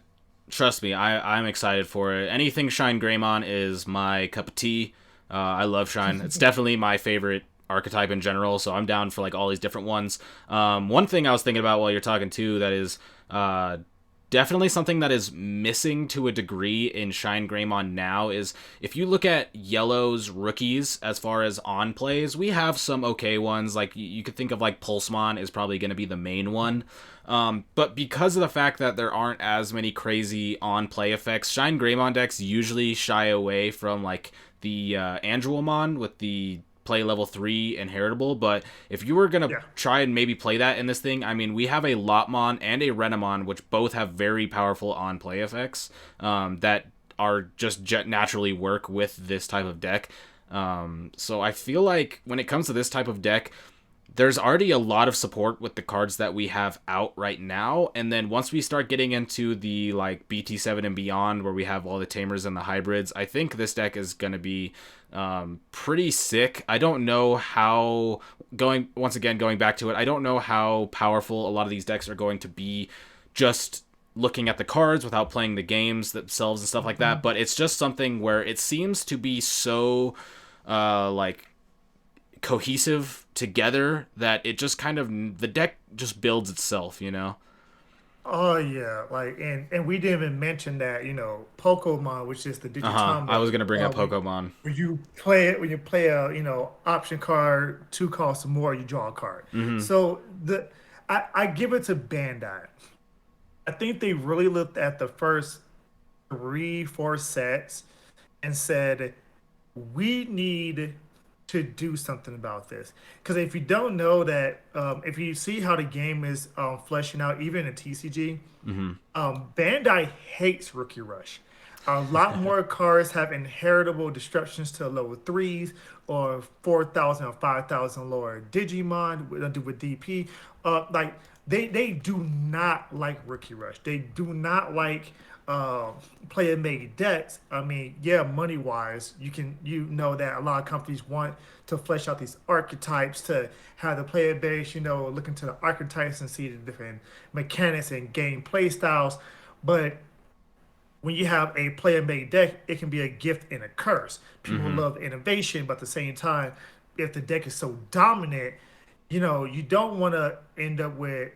trust me, I'm excited for it. Anything Shine Greymon is my cup of tea. I love Shine. It's definitely my favorite archetype in general, so I'm down for like all these different ones. One thing I was thinking about while you're talking too that is definitely something that is missing to a degree in Shine Greymon now is if you look at Yellow's rookies as far as on plays, we have some okay ones. Like you could think of like Pulsemon is probably going to be the main one. But because of the fact that there aren't as many crazy on play effects, Shine Greymon decks usually shy away from like the Angelomon with the play level 3 inheritable, but if you were going to Yeah. try and maybe play that in this thing, I mean, we have a Lotmon and a Renamon, which both have very powerful on play effects that are just naturally work with this type of deck. So I feel like when it comes to this type of deck, there's already a lot of support with the cards that we have out right now, and then once we start getting into the like BT7 and beyond where we have all the tamers and the hybrids, I think this deck is going to be pretty sick. I don't know how, going back to it, I don't know how powerful a lot of these decks are going to be just looking at the cards without playing the games themselves and stuff like that, but it's just something where it seems to be so like cohesive together that it just kind of, the deck just builds itself, you know. Oh yeah, like and we didn't even mention that Pokemon, which is the I Digitomic. was gonna bring up When, Pokemon. when you play it, when you play a option card, two costs more, you draw a card. Mm-hmm. So I give it to Bandai. I think they really looked at the first three, four sets and said, we need to do something about this. Because if you don't know that, if you see how the game is fleshing out, even in TCG, Mm-hmm. Bandai hates Rookie Rush. A lot more cards have inheritable destructions to lower threes or 4,000 or 5,000 lower Digimon with DP. Like they do not like Rookie Rush. They do not like player made decks. I mean, yeah, money wise, you know that a lot of companies want to flesh out these archetypes to have the player base, look into the archetypes and see the different mechanics and game play styles. But when you have a player made deck, it can be a gift and a curse. People Mm-hmm. love innovation, but at the same time, if the deck is so dominant, you don't want to end up with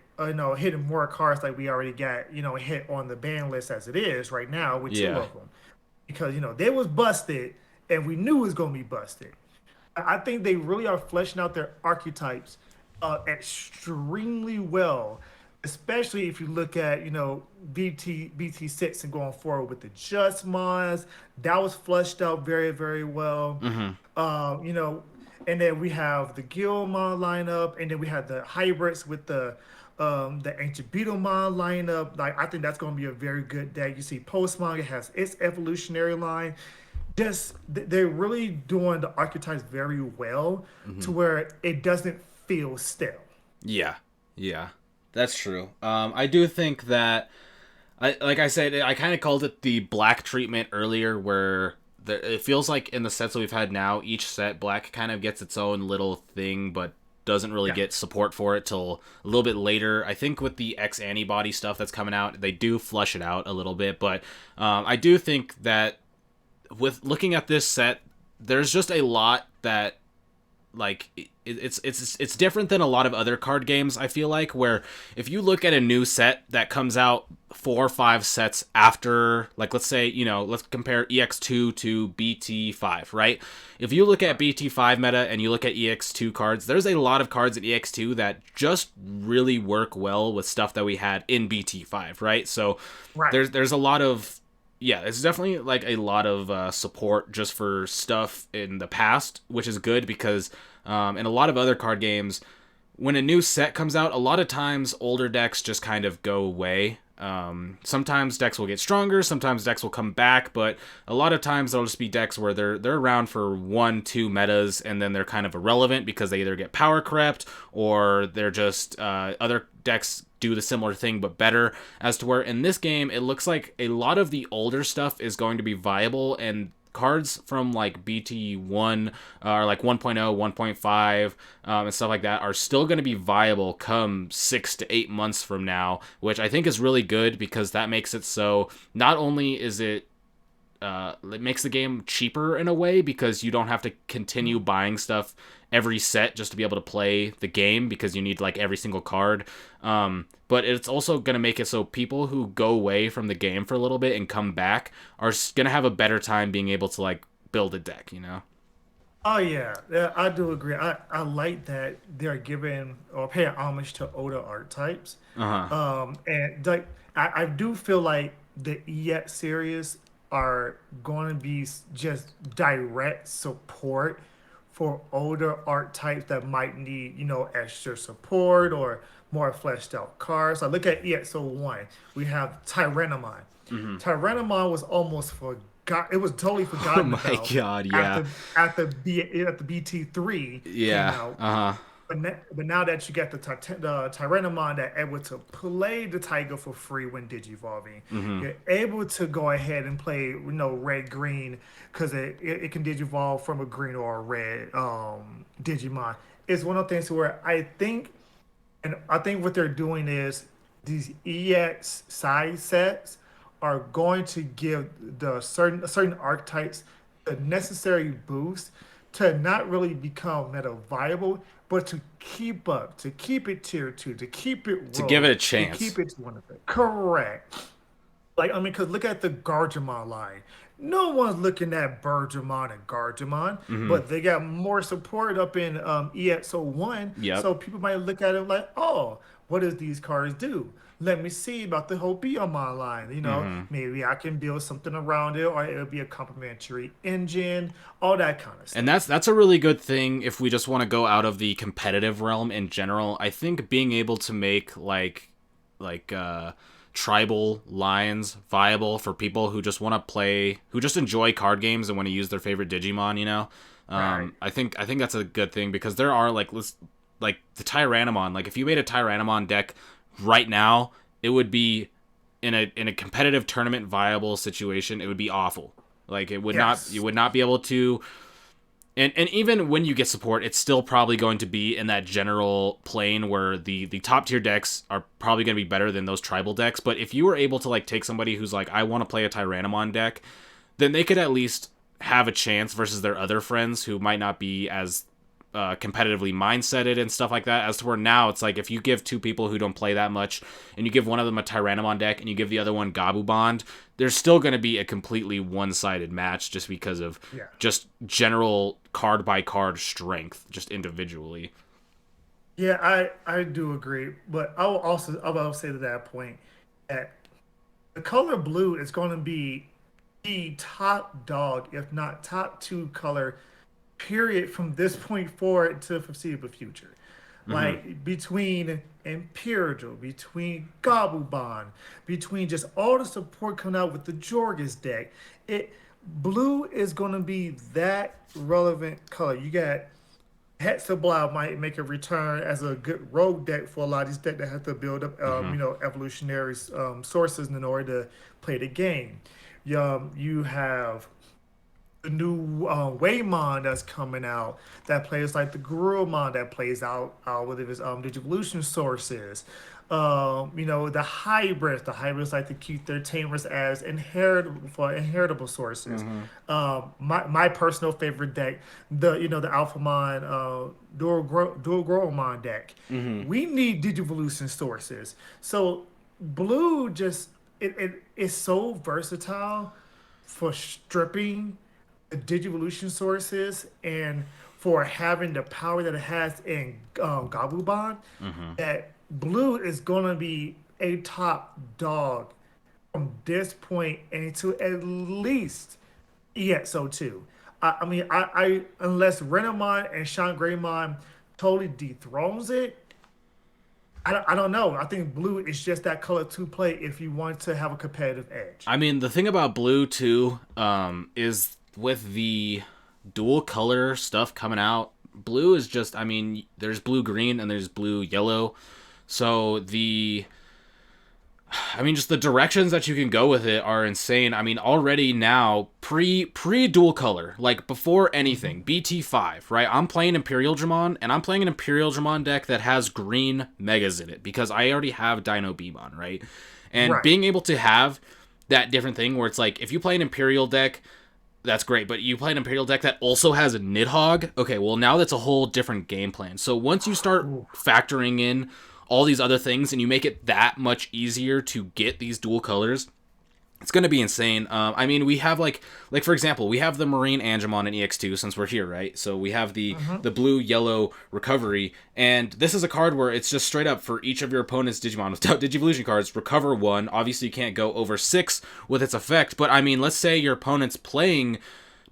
hitting more cards like we already got, hit on the ban list as it is right now with two Yeah. of them. Because, they was busted and we knew it was going to be busted. I think they really are fleshing out their archetypes extremely well, especially if you look at BT6 and going forward with the Just Mons. That was fleshed out very, very well. Mm-hmm. Um, you know, and then we have the Guilmon lineup, and then we have the hybrids with the Ancient Beetlemon lineup. Like, I think that's going to be a very good deck. You see Postmon, it has its evolutionary line. Just they're really doing the archetypes very well Mm-hmm. to where it doesn't feel stale. Yeah. Yeah. That's true. I do think that like I said, I kind of called it the black treatment earlier, where it feels like in the sets that we've had now, each set black kind of gets its own little thing, but doesn't really Yeah. get support for it till a little bit later. I think with the X antibody stuff that's coming out, they do flush it out a little bit, but I do think that with looking at this set, there's just a lot that like it's different than a lot of other card games. I feel like where if you look at a new set that comes out 4 or 5 sets after, like let's say let's compare EX2 to BT5, right? If you look at BT5 meta and you look at EX2 cards, there's a lot of cards in EX2 that just really work well with stuff that we had in BT5, right? So Right. there's a lot of Yeah, it's definitely like a lot of support just for stuff in the past, which is good because in a lot of other card games, when a new set comes out, a lot of times older decks just kind of go away. Sometimes decks will get stronger, sometimes decks will come back, but a lot of times there'll just be decks where they're around for 1, 2 metas, and then they're kind of irrelevant because they either get power crept or they're just other decks do the similar thing but better. As to where in this game, it looks like a lot of the older stuff is going to be viable, and cards from like BT1 or like 1.0, 1.5, and stuff like that are still going to be viable come 6 to 8 months from now, which I think is really good because that makes it so not only is it makes the game cheaper in a way because you don't have to continue buying stuff every set just to be able to play the game because you need like every single card. But it's also going to make it so people who go away from the game for a little bit and come back are going to have a better time being able to like build a deck, you know? Oh yeah, yeah, I do agree. I like that they're giving or paying homage to older archetypes. Uh huh. And like I do feel like the EX series are going to be just direct support for older archetypes that might need, extra support or more fleshed out cards. I look at EX01. We have Tyrannomon. Mm-hmm. Tyrannomon was almost forgot. It was totally Oh forgotten my about god, yeah. after BT3 came Yeah. out. Uh huh. But now that you got the Tyrannomon that able to play the Tiger for free when digivolving, Mm-hmm. you're able to go ahead and play, red green because it can digivolve from a green or a red Digimon. It's one of the things where I think what they're doing is these EX side sets are going to give the certain archetypes the necessary boost to not really become meta viable, but to keep up, to keep it tier two, to keep it To give it rogue, a to chance. keep it one of it. Correct. Like, I mean, because look at the Gargemon line. No one's looking at Bergemon and Gargemon, Mm-hmm. but they got more support up in EXO1. Yep. So people might look at it like, oh, what does these cards do? Let me see about the whole Beomon line. Mm-hmm. Maybe I can build something around it, or it'll be a complementary engine, all that kind of And stuff. that's a really good thing if we just want to go out of the competitive realm in general. I think being able to make like tribal lines viable for people who just want to play, who just enjoy card games and want to use their favorite Digimon, you know. Right. I think that's a good thing because there are like the Tyrannomon. Like if you made a Tyrannomon deck right now, it would be in a competitive tournament viable situation. It would be awful. Like it would not, you Yes. would not be able to, and even when you get support, it's still probably going to be in that general plane where the top tier decks are probably going to be better than those tribal decks. But if you were able to like take somebody who's like, I want to play a Tyrannomon deck, then they could at least have a chance versus their other friends who might not be as competitively mindseted and stuff like that. As to where now it's like if you give two people who don't play that much and you give one of them a Tyrannomon deck and you give the other one Gabu Bond, there's still going to be a completely one-sided match just because of Yeah. just general card by card strength, just individually. Yeah, I do agree, but I will say to that point that the color blue is going to be the top dog, if not top two color, period, from this point forward to the foreseeable future. Mm-hmm. Like between Imperial, between Gobblebond, between just all the support coming out with the Jorgus deck, it blue is going to be that relevant color. You got Hexablow might make a return as a good rogue deck for a lot of these decks that have to build up, Mm-hmm. evolutionary sources in order to play the game. You have the new Waymon that's coming out that plays like the Gurumon that plays out with his Digivolution sources. The hybrids like to keep their tamers as inheritable sources. Mm-hmm. My personal favorite deck, the Alphamon Dual Growmon deck. Mm-hmm. We need Digivolution sources. So blue just it is so versatile for stripping the Digivolution sources and for having the power that it has in Gabubon, Mm-hmm. that blue is going to be a top dog from this point into at least EXO2. I mean, I unless Renamon and Sean Greymon totally dethrones it, I don't know. I think blue is just that color to play if you want to have a competitive edge. I mean, the thing about blue too, is with the dual color stuff coming out. Blue is just, I mean, there's blue green and there's blue yellow. So I mean, just the directions that you can go with it are insane. I mean, already now, pre dual color, like before anything, BT5, right? I'm playing Imperial Dramon, and I'm playing an Imperial Dramon deck that has green megas in it because I already have Dino Beamon, right? And Right. being able to have that different thing where it's like, if you play an Imperial deck, that's great, but you play an Imperial deck that also has a Nidhogg. Okay, well now that's a whole different game plan. So once you start Ooh. factoring in all these other things and you make it that much easier to get these dual colors, it's gonna be insane. I mean, we have like for example, we have the Marine Angemon in EX2 since we're here, right? So we have the blue yellow recovery, and this is a card where it's just straight up for each of your opponent's Digimon without Digivolution cards, recover one. Obviously, you can't go over 6 with its effect, but I mean, let's say your opponent's playing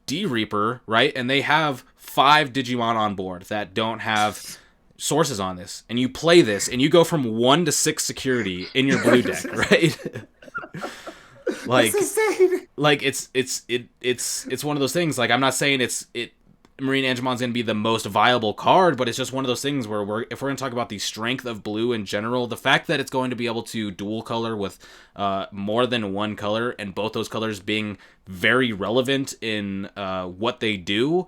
D Reaper, right, and they have 5 Digimon on board that don't have sources on this, and you play this, and you go from 1 to 6 security in your blue deck, right? That's like insane. it's one of those things. Like, I'm not saying Marine Angemon's gonna be the most viable card, but it's just one of those things where if we're gonna talk about the strength of blue in general, the fact that it's going to be able to dual color with more than one color, and both those colors being very relevant in what they do.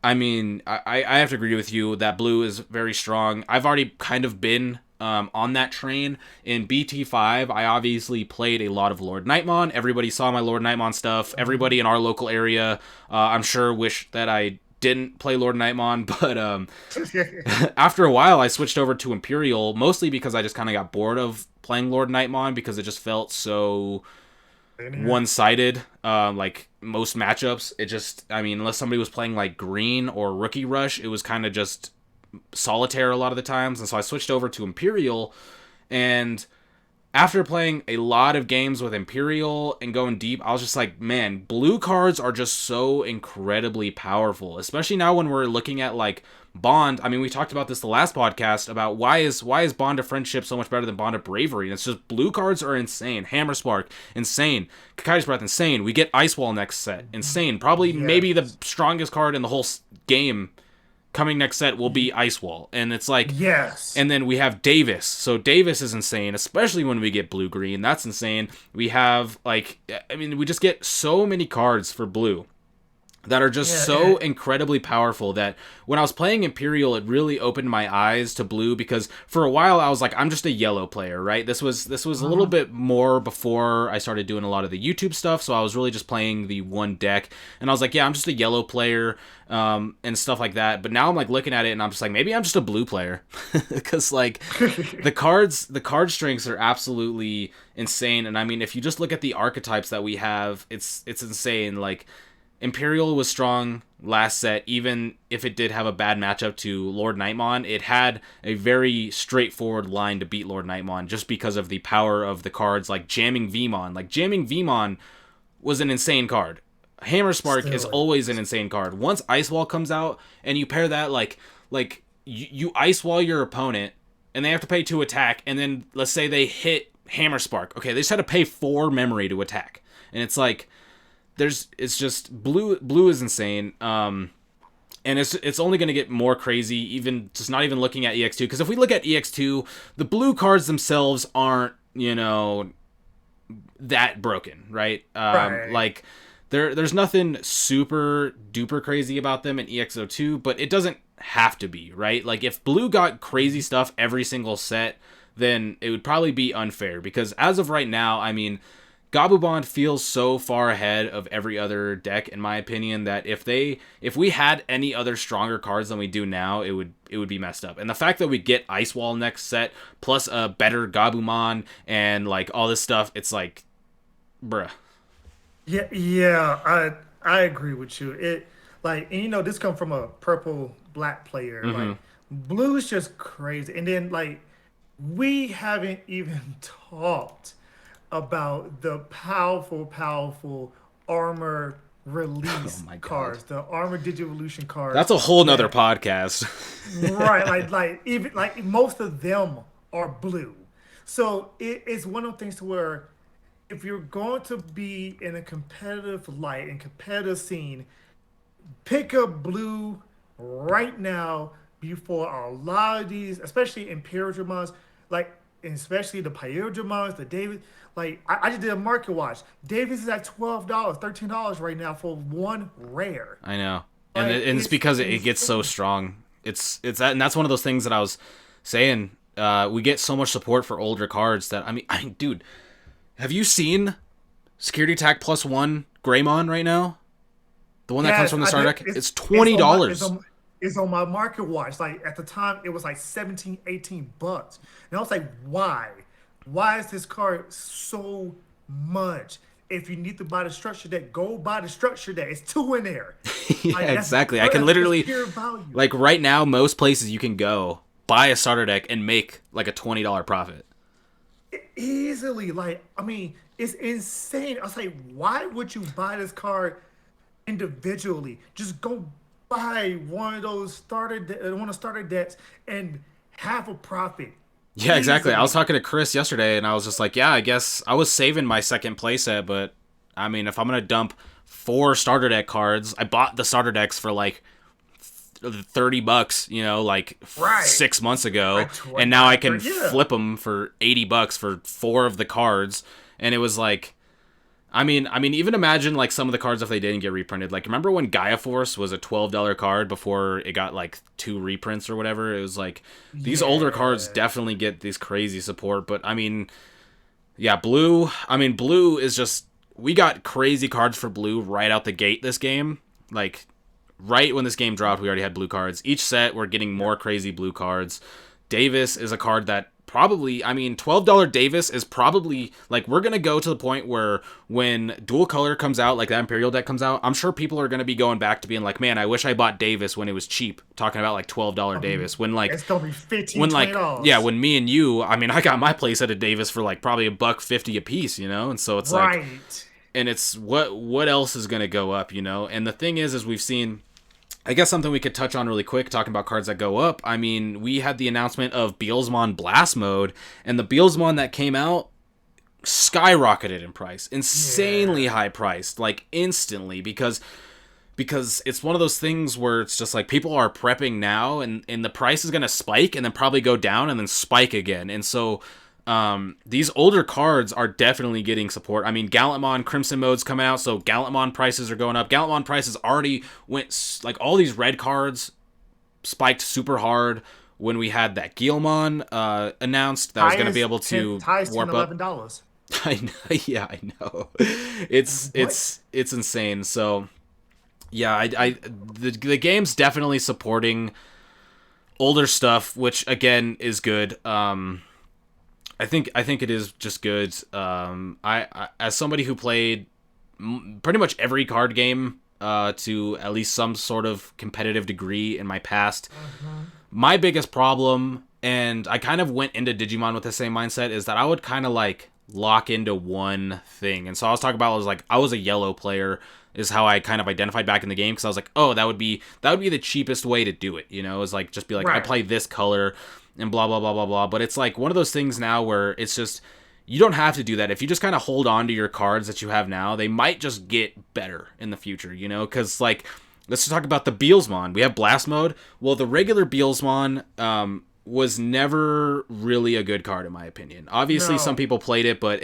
I mean, I have to agree with you that blue is very strong. I've already kind of been on that train. In BT5, I obviously played a lot of Lord Nightmon. Everybody saw my Lord Nightmon stuff. Everybody in our local area, I'm sure, wish that I didn't play Lord Nightmon, but after a while, I switched over to Imperial, mostly because I just kind of got bored of playing Lord Nightmon because it just felt so In here. one-sided. Like most matchups, it just, I mean, unless somebody was playing like green or Rookie Rush, it was kind of just solitaire a lot of the times. And so I switched over to Imperial, and after playing a lot of games with Imperial and going deep, I was just like, man, blue cards are just so incredibly powerful, especially now when we're looking at like Bond. I mean, we talked about this the last podcast about why is Bond of Friendship so much better than Bond of Bravery, and it's just blue cards are insane. Hammer Spark, insane. Kakai's Breath, insane. We get Ice Wall next set, insane. Probably maybe the Yes. strongest card in the whole game coming next set will be Ice Wall. And it's like, Yes. and then we have Davis. So Davis is insane, especially when we get blue green. That's insane. We have, like, I mean, we just get so many cards for blue that are just Yeah. so incredibly powerful that when I was playing Imperial, it really opened my eyes to blue, because for a while I was like, I'm just a yellow player, right? This was a little bit more before I started doing a lot of the YouTube stuff, so I was really just playing the one deck, and I was like, yeah, I'm just a yellow player, and stuff like that. But now I'm like looking at it and I'm just like, maybe I'm just a blue player, because like the card strengths are absolutely insane. And I mean, if you just look at the archetypes that we have, it's insane. Like, Imperial was strong last set, even if it did have a bad matchup to Lord Nightmon. It had a very straightforward line to beat Lord Nightmon just because of the power of the cards like Jamming Vmon. Like, Jamming Vmon was an insane card. Hammer Spark is Still always an is. insane card. Once Ice Wall comes out and you pair that like you Ice Wall your opponent and they have to pay 2 attack, and then let's say they hit Hammer Spark. Okay, they just had to pay 4 memory to attack. And it's like, it's just blue is insane. And it's only going to get more crazy, even just not even looking at EX2, because if we look at EX2, the blue cards themselves aren't, that broken, right? Right. Like, there's nothing super duper crazy about them in EXO2, but it doesn't have to be, right? Like, if blue got crazy stuff every single set, then it would probably be unfair, because as of right now, I mean, Gabubond feels so far ahead of every other deck, in my opinion, that if we had any other stronger cards than we do now, it would be messed up. And the fact that we get Ice Wall next set plus a better Gabumon and like all this stuff, it's like, bruh. Yeah, yeah, I agree with you. It like, and this come from a purple black player. Mm-hmm. Like, blue is just crazy. And then like, we haven't even talked about the powerful, powerful armor Oh release my god. cards, the armor digivolution cards That's a whole nother that podcast. right, like even like most of them are blue. So it's one of the things to where if you're going to be in a competitive light and competitive scene, pick up blue right now before a lot of these, especially Imperial Dramons, like and especially the Pyro Dramons, the David. Like I just did a market watch. Davis is at $12, $13 right now for one rare. I know. Like And it's it's because it gets so insane. strong. It's that, and that's one of those things that I was saying. We get so much support for older cards that I mean, dude, have you seen Security Attack +1 Greymon right now? The one that comes Yes, from the I starter did. deck. It's It's it's twenty on my dollars. it's on my market watch. Like at the time, it was like 17, $18. And I was like, why? Why is this card so much? If you need to buy the structure deck, go buy the structure deck. It's two in there. Yeah, Like exactly. I can that's literally, pure value. like right now, most places you can go buy a starter deck and make like a $20 profit. Easily. Like, I mean, it's insane. I was like, why would you buy this card individually? Just go buy one of those one of the starter decks and have a profit Yeah, exactly. I was easily. talking to Chris yesterday, and I was just like, yeah, I guess I was saving my second playset, but I mean, if I'm gonna dump four starter deck cards, I bought the starter decks for like $30, like Right. 6 months ago, Like and now I 29, can 30. Yeah. flip them for $80 for four of the cards, and it was like, I mean, even imagine like some of the cards if they didn't get reprinted. Like, remember when Gaia Force was a $12 card before it got like two reprints or whatever? It was like these older cards Yeah. definitely get this crazy support. But I mean, yeah, blue. I mean, blue is just we got crazy cards for blue right out the gate this game. Like right when this game dropped, we already had blue cards. Each set, we're getting more crazy blue cards. Davis is a card that probably, I mean, $12 Davis is probably, like, we're going to go to the point where when dual color comes out, like that Imperial deck comes out, I'm sure people are going to be going back to being like, man, I wish I bought Davis when it was cheap. Talking about like $12 Davis. It's gonna be 15, When twenty like, yeah, dollars. when me and you, I mean, I got my playset of Davis for like probably $1.50 a piece, and so it's like, Right. and it's what else is going to go up. And the thing is we've seen, I guess something we could touch on really quick, talking about cards that go up. I mean, we had the announcement of Beelsmon Blast Mode, and the Beelsmon that came out skyrocketed in price, insanely Yeah. high priced, like instantly, because it's one of those things where it's just like people are prepping now, and the price is gonna spike and then probably go down and then spike again, and so. These older cards are definitely getting support. I mean, Gallantmon Crimson Mode's coming out, so Gallantmon prices are going up. Gallantmon prices already went, like, all these red cards spiked super hard when we had that Guilmon announced that was going to be able to Highest 10, warp up. $11. I know, yeah, I know. It's What? it's it's insane. So yeah, the game's definitely supporting older stuff, which again is good. I think it is just good. I as somebody who played pretty much every card game to at least some sort of competitive degree in my past, my biggest problem, and I kind of went into Digimon with the same mindset, is that I would kind of like lock into one thing. And so I was talking about, I was a yellow player, is how I kind of identified back in the game, because I was like, oh, that would be the cheapest way to do it. Is like just be like, I Right. play this color and blah blah blah blah blah. But it's like one of those things now where it's just, you don't have to do that. If you just kind of hold on to your cards that you have now, they might just get better in the future, because like, let's talk about the Beelsmon. We have Blast Mode. Well, the regular Beelsmon was never really a good card in my opinion. Obviously, some No. people played it, but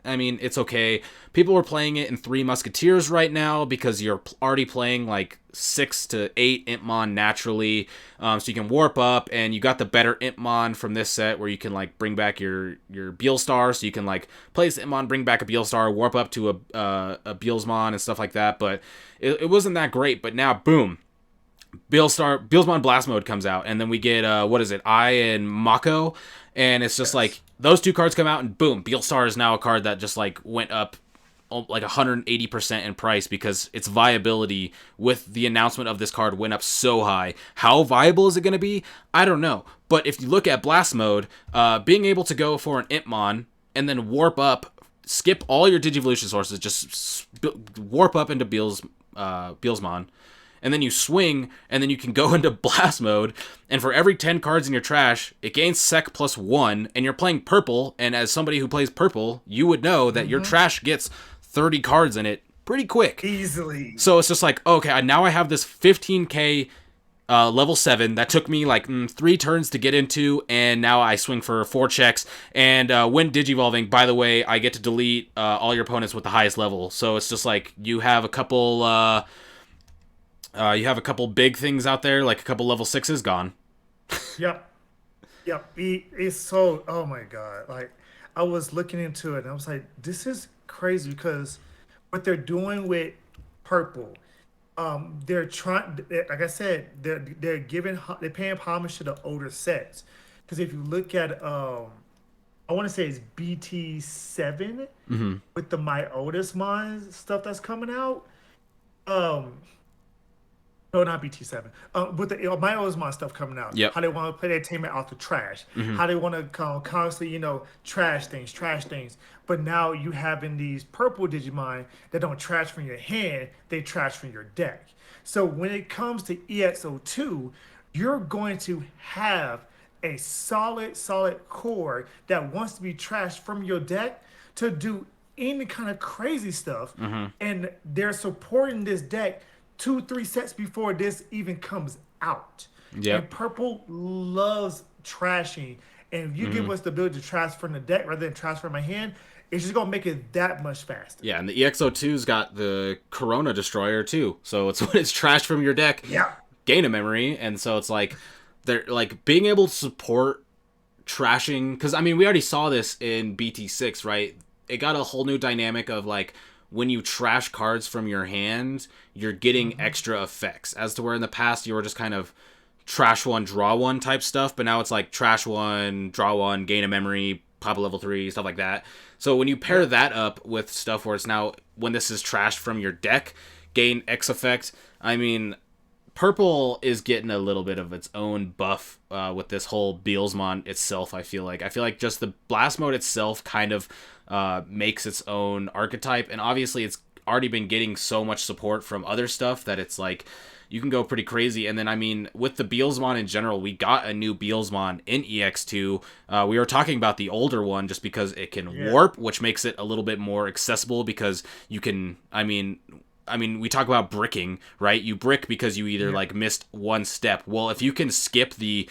I mean, it's okay. People are playing it in Three Musketeers right now because you're already playing like 6 to 8 Impmon naturally, so you can warp up, and you got the better Impmon from this set where you can like bring back your Beelstar, so you can like place Impmon, bring back a Beelstar, warp up to a Beelsmon and stuff like that. But it wasn't that great. But now, boom, Beelsmon Blast Mode comes out, and then we get what is it, I and Mako, and it's just Yes. like those two cards come out, and boom, Beelstar is now a card that just like went up like 180% in price because its viability with the announcement of this card went up so high. How viable is it going to be? I don't know. But if you look at Blast Mode, being able to go for an Impmon and then warp up, skip all your Digivolution sources, just warp up into Beelsmon, and then you swing, and then you can go into blast mode. And for every 10 cards in your trash, it gains sec plus 1, and you're playing purple. And as somebody who plays purple, you would know that your Mm-hmm. trash gets 30 cards in it pretty quick. Easily. So it's just like, okay, now I have this 15k level 7 that took me like 3 turns to get into, and now I swing for 4 checks. And when digivolving, by the way, I get to delete all your opponents with the highest level. So it's just like you have a couple big things out there, like a couple level 6s gone. Yep. Yep. It's so, oh my God. Like, I was looking into it and I was like, this is crazy because what they're doing with purple, they're trying, like I said, they're paying homage to the older sets. Because if you look at, I want to say it's BT7 Mm-hmm. with the My Oldest Mine stuff that's coming out. Um, No, not BT7. With the my Osmond stuff coming out, Yep. how they want to play their team out the trash, Mm-hmm. how they want to constantly, trash things, trash things. But now you having these purple Digimon that don't trash from your hand, they trash from your deck. So when it comes to EXO2, you're going to have a solid core that wants to be trashed from your deck to do any kind of crazy stuff. Mm-hmm. And they're supporting this deck 2, 3 sets before this even comes out. And Yep. purple loves trashing. And if you give Mm-hmm. us the ability to trash from the deck rather than trash from my hand, it's just gonna make it that much faster. Yeah, and the EXO2's got the Corona Destroyer too. So it's when it's trashed from your deck, Yeah. gain a memory, and so it's like they're like being able to support trashing, because I mean we already saw this in BT6, right? It got a whole new dynamic of like when you trash cards from your hand, you're getting Mm-hmm. extra effects, as to where in the past you were just kind of trash one, draw one type stuff, but now it's like trash one, draw one, gain a memory, pop a level 3, stuff like that. So when you pair Yep. that up with stuff where it's now when this is trashed from your deck, gain X effect. I mean, purple is getting a little bit of its own buff with this whole Beelsmon itself. I feel like just the blast mode itself kind of makes its own archetype, and obviously it's already been getting so much support from other stuff that it's like you can go pretty crazy. And then I mean, with the Beelsmon in general, we got a new Beelsmon in EX2. We were talking about the older one just because it can Yeah. warp, which makes it a little bit more accessible because you can. I mean, we talk about bricking, right? You brick because you either Yeah. like missed one step. Well, if you can skip the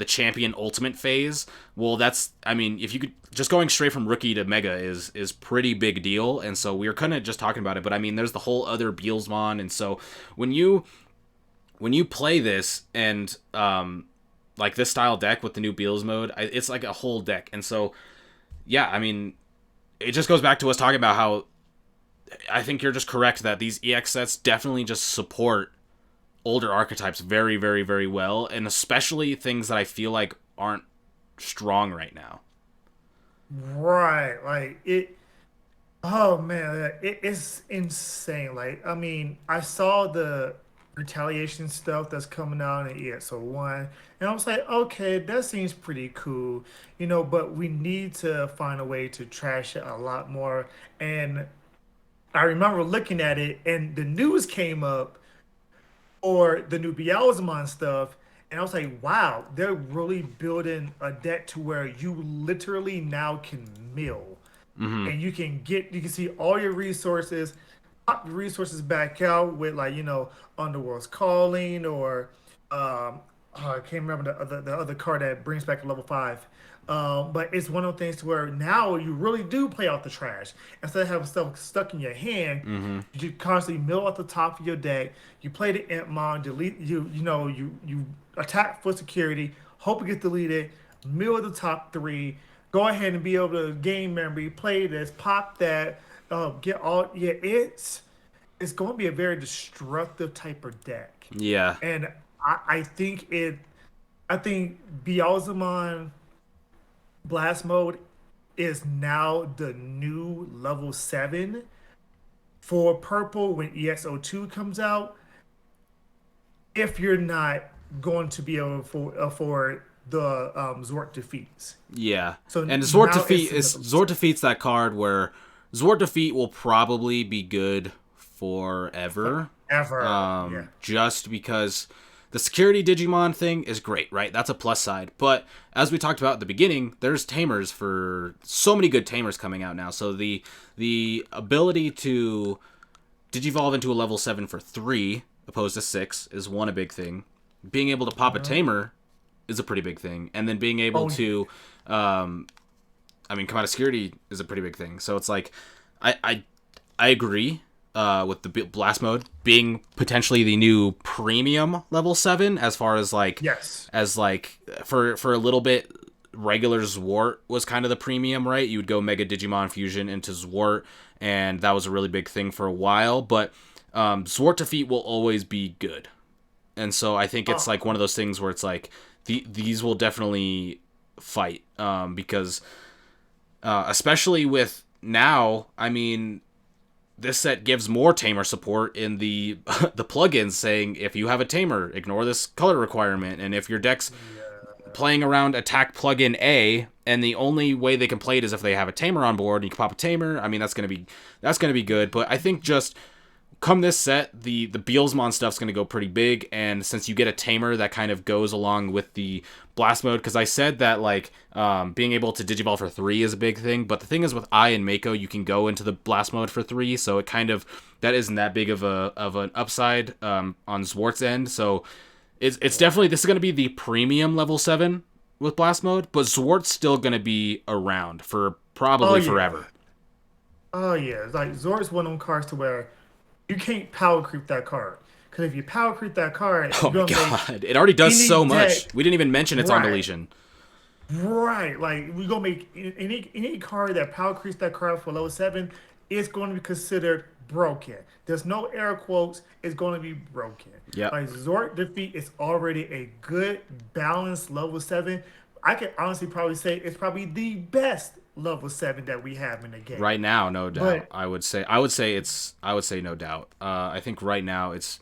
champion ultimate phase, well, that's I mean, if you could just going straight from rookie to mega is pretty big deal. And so we were kind of just talking about it, but I mean, there's the whole other Beelsmon, and so when you when you play this and like this style deck with the new Beals mode, it's like a whole deck. And so yeah, I mean, it just goes back to us talking about how I think you're just correct that these EX sets definitely just support older archetypes very, very, very well, and especially things that I feel like aren't strong right now. Right. Like it. Oh man, it's insane. Like, I mean, I saw the retaliation stuff that's coming out in EXO1, and I was like, okay, that seems pretty cool, but we need to find a way to trash it a lot more. And I remember looking at it, and the news came up or the new Beelzemon stuff, and I was like, wow, they're really building a deck to where you literally now can mill Mm-hmm. and you can see all your resources, pop the resources back out with like Underworld's Calling or I can't remember the other card that brings back a level 5. But it's one of the things to where now you really do play out the trash instead of having stuff stuck in your hand. Mm-hmm. You constantly mill at the top of your deck. You play the Impmon, delete you attack for security, hope it gets deleted, mill at the top 3, go ahead and be able to gain memory, play this, pop that, get all yeah, it's going to be a very destructive type of deck. Yeah. And I think Beelzemon Blast Mode is now the new level 7 for purple when EXO2 comes out. If you're not going to be able to afford the Zort defeats. Yeah, So and now it's in level Zord 7 defeats that card where Zord defeat will probably be good forever, forever. Yeah. just because the security Digimon thing is great, right? That's a plus side. But as we talked about at the beginning, there's tamers for so many good tamers coming out now. So the ability to digivolve into a level 7 for 3 opposed to 6 is one a big thing. Being able to pop a Uh-huh. tamer is a pretty big thing, and then being able Oh yeah. to um, I mean, come out of security is a pretty big thing. So it's like, I I, I agree with the blast mode being potentially the new premium level 7, as far Yes. as like for a little bit. Regular Zwart was kind of the premium, right? You would go Mega Digimon Fusion into Zwart, and that was a really big thing for a while. But Zwart defeat will always be good, and so I think it's Uh, like one of those things where it's like these will definitely fight, because especially with now, I mean, this set gives more tamer support in the the plugins, saying if you have a tamer, ignore this color requirement, and if your deck's yeah. playing around attack plugin A, and the only way they can play it is if they have a tamer on board, and you can pop a tamer. I mean, that's gonna be good. But I think just come this set, the Beelsmon stuff's going to go pretty big, and since you get a tamer that kind of goes along with the blast mode, because I said that like being able to digivolve for 3 is a big thing, but the thing is with I and Mako, you can go into the blast mode for 3, so it kind of that isn't that big of an upside on Zwart's end. So it's definitely, this is going to be the premium level 7 with blast mode, but Zwart's still going to be around for Oh probably yeah. forever. Oh yeah. It's like Zor's one of them cards to where you can't power creep that card. Because if you power creep that card, Oh you're my gonna make god, it already does any so much. deck We didn't even mention it's on right. deletion. Right. Like we're gonna make any card that power creeps that card for level 7 is going to be considered broken. There's no air quotes, it's going to be broken. Yep. Like Zord defeat is already a good balanced level 7. I can honestly probably say it's probably the best level 7 that we have in the game. Right now, no doubt. But I would say no doubt. I think right now it's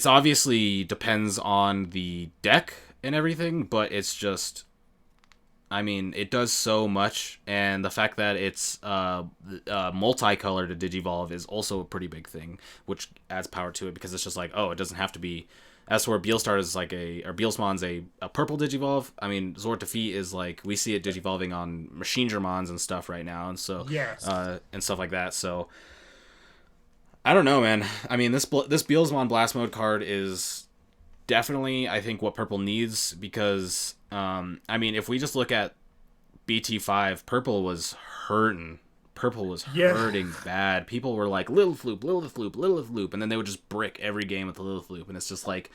obviously depends on the deck and everything, but it's just, I mean, it does so much, and the fact that it's multicolor to Digivolve is also a pretty big thing, which adds power to it, because it's just like, oh, it doesn't have to be. As where Beelstar is like or Beelsmon's a purple Digivolve. I mean, Zord Defeat is like, we see it Digivolving on Machine Germons and stuff right now, and so yes. and stuff like that. So I don't know, man. I mean, this Beelsmon Blast Mode card is definitely, I think, what purple needs, because I mean, if we just look at BT5, purple was hurting. Purple was Yeah. hurting bad. People were like, Lilith Loop, Lilith Loop, Lilith Loop, and then they would just brick every game with the Lilith Loop, and it's just like,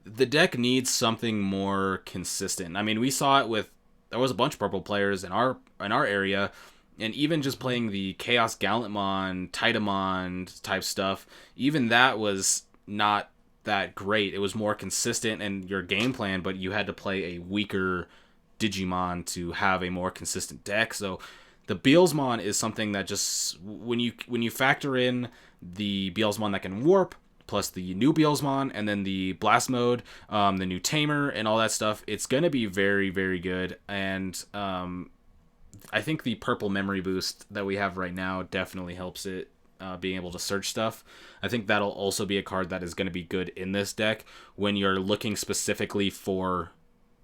the deck needs something more consistent. I mean, we saw it with, there was a bunch of purple players in our area, and even just playing the Chaos Gallantmon, Titamon type stuff, even that was not that great. It was more consistent in your game plan, but you had to play a weaker Digimon to have a more consistent deck. So the Beelsmon is something that just, when you factor in the Beelsmon that can warp, plus the new Beelsmon, and then the blast mode, the new tamer, and all that stuff, it's gonna be very, very good. And I think the purple memory boost that we have right now definitely helps it, being able to search stuff. I think that'll also be a card that is going to be good in this deck when you're looking specifically for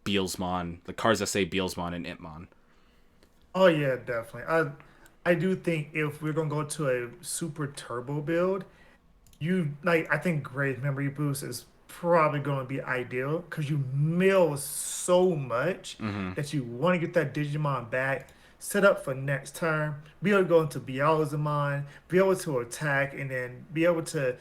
Beelsmon, the cards that say Beelsmon and Itmon. Oh yeah, definitely. I do think if we're gonna go to a super turbo build, you like I think Great Memory Boost is probably gonna be ideal because you mill so much Mm-hmm. that you want to get that Digimon back, set up for next turn, be able to go into Beelzemon, be able to attack, and then be able to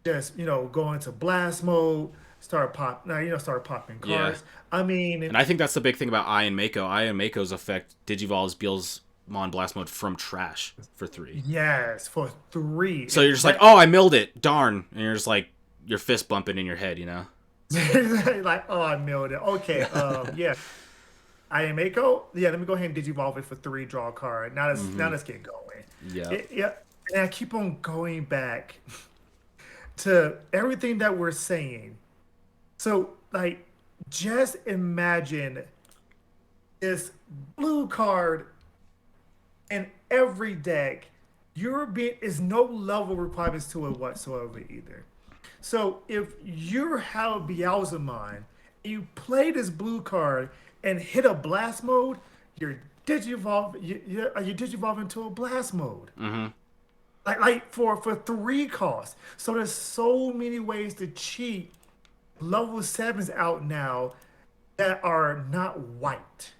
just go into blast mode, start pop now start popping Yeah, cards. I mean, and I think that's the big thing about I and Mako. I and Mako's effect Digivolves Beelsmon Blast Mode from trash for 3. yes, for 3. So you're just like, That oh, I milled it, darn, and you're just like, your fist bumping in your head, you know? like, oh, I milled it. Okay, yeah. I am Mako. Yeah, let me go ahead and digivolve it for 3, draw a card. Now Mm-hmm. let's get going. Yep. Yeah, and I keep on going back to everything that we're saying. So, like, just imagine this blue card in every deck. European is no level requirements to it whatsoever either. So if you have Beelzemon, you play this blue card and hit a blast mode, you're you digivolve into a blast mode. Mm-hmm. Like for three costs. So there's so many ways to cheat level sevens out now that are not white.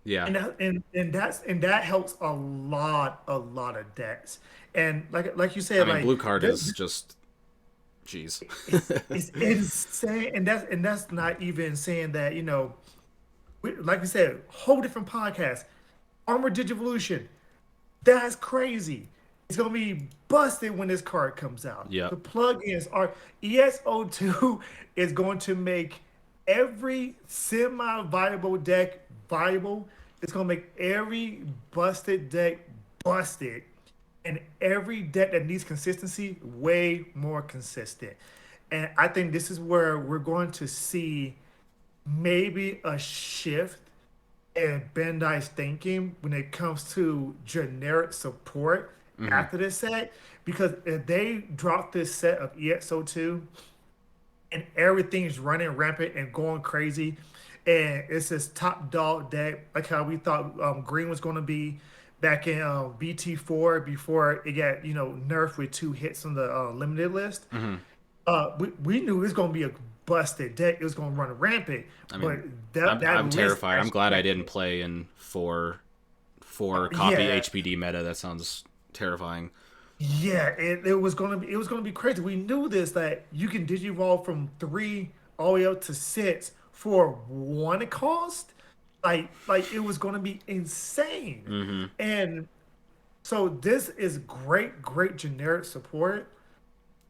Yeah. And that helps a lot of decks. And like you I said, mean, like blue card is just, jeez. it's insane, and that's not even saying that like we said, whole different podcast. Armor Digivolution, that's crazy. It's gonna be busted when this card comes out. Yep. The plugins are EXO2 is going to make every semi-viable deck viable. It's gonna make every busted deck busted, and every deck that needs consistency way more consistent. And I think this is where we're going to see maybe a shift in Bandai's thinking when it comes to generic support Mm-hmm. after this set. Because if they drop this set of EXO2 and everything's running rampant and going crazy, and it's this top dog deck, like how we thought Green was going to be back in BT4 before it got nerfed with two hits on the limited list. Mm-hmm. We knew it was going to be a busted deck. It was going to run rampant, I but mean, that I'm list terrified. I'm actually glad I got didn't hit. play in four copy Yeah, HPD meta. That sounds terrifying. yeah, it was gonna be crazy. We knew this, that you can digivolve from three all the way up to six for one cost. Like it was gonna be insane. Mm-hmm. And so this is great generic support.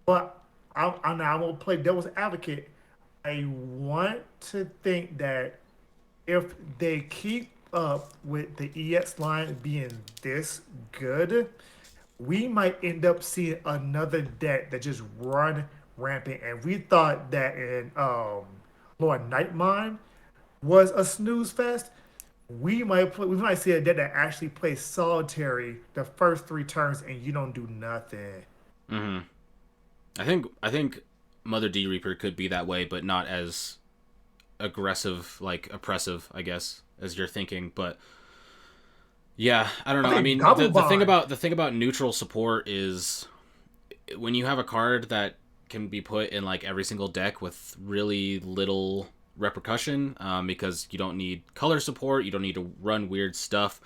But I will play devil's advocate. I want to think that if they keep up with the EX line being this good, we might end up seeing another deck that just run rampant. And we thought that in Lord Nightmine was a snooze fest. We might see a deck that actually plays solitary the first three turns and you don't do nothing. Mm-hmm. I think Mother D Reaper could be that way, but not as aggressive, like oppressive, I guess, as you're thinking. But yeah, I don't know. I I think mean, Double Bond. the thing about neutral support is when you have a card that can be put in like every single deck with really little repercussion, because you don't need color support, you don't need to run weird stuff.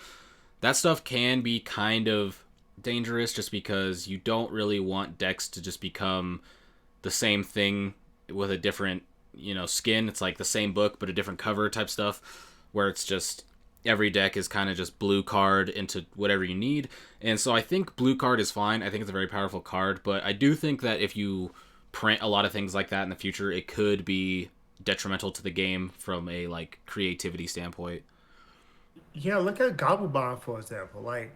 That stuff can be kind of dangerous just because you don't really want decks to just become the same thing with a different, skin. It's like the same book but a different cover type stuff, where it's just every deck is kind of just blue card into whatever you need. And so I think blue card is fine. I think it's a very powerful card, but I do think that if you print a lot of things like that in the future, it could be detrimental to the game from a like creativity standpoint. Yeah, look at Gobblebond for example. Like,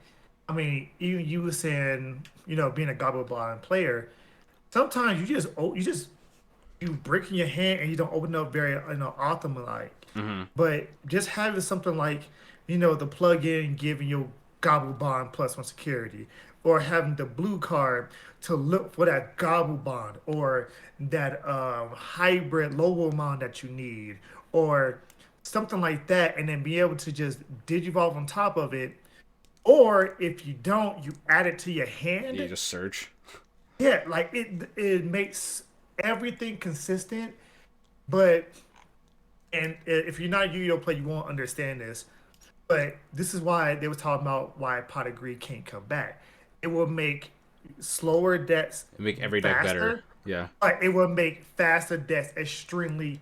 I mean, even you were saying, being a Gobblebond player, sometimes you break in your hand and you don't open up very often like. Mm-hmm. But just having something like, the plug-in giving you Gobblebond plus one security, or having the blue card to look for that Gobblebond or that hybrid Lobomon that you need, or something like that, and then be able to just digivolve on top of it. Or if you don't, you add it to your Yeah, you hand. just search. Yeah, like it makes everything consistent. But and if you're not a Yu-Gi-Oh player, you won't understand this. But this is why they were talking about why Pot of Greed can't come back. It will make slower decks Make every deck better. faster, Yeah. but it will make faster decks extremely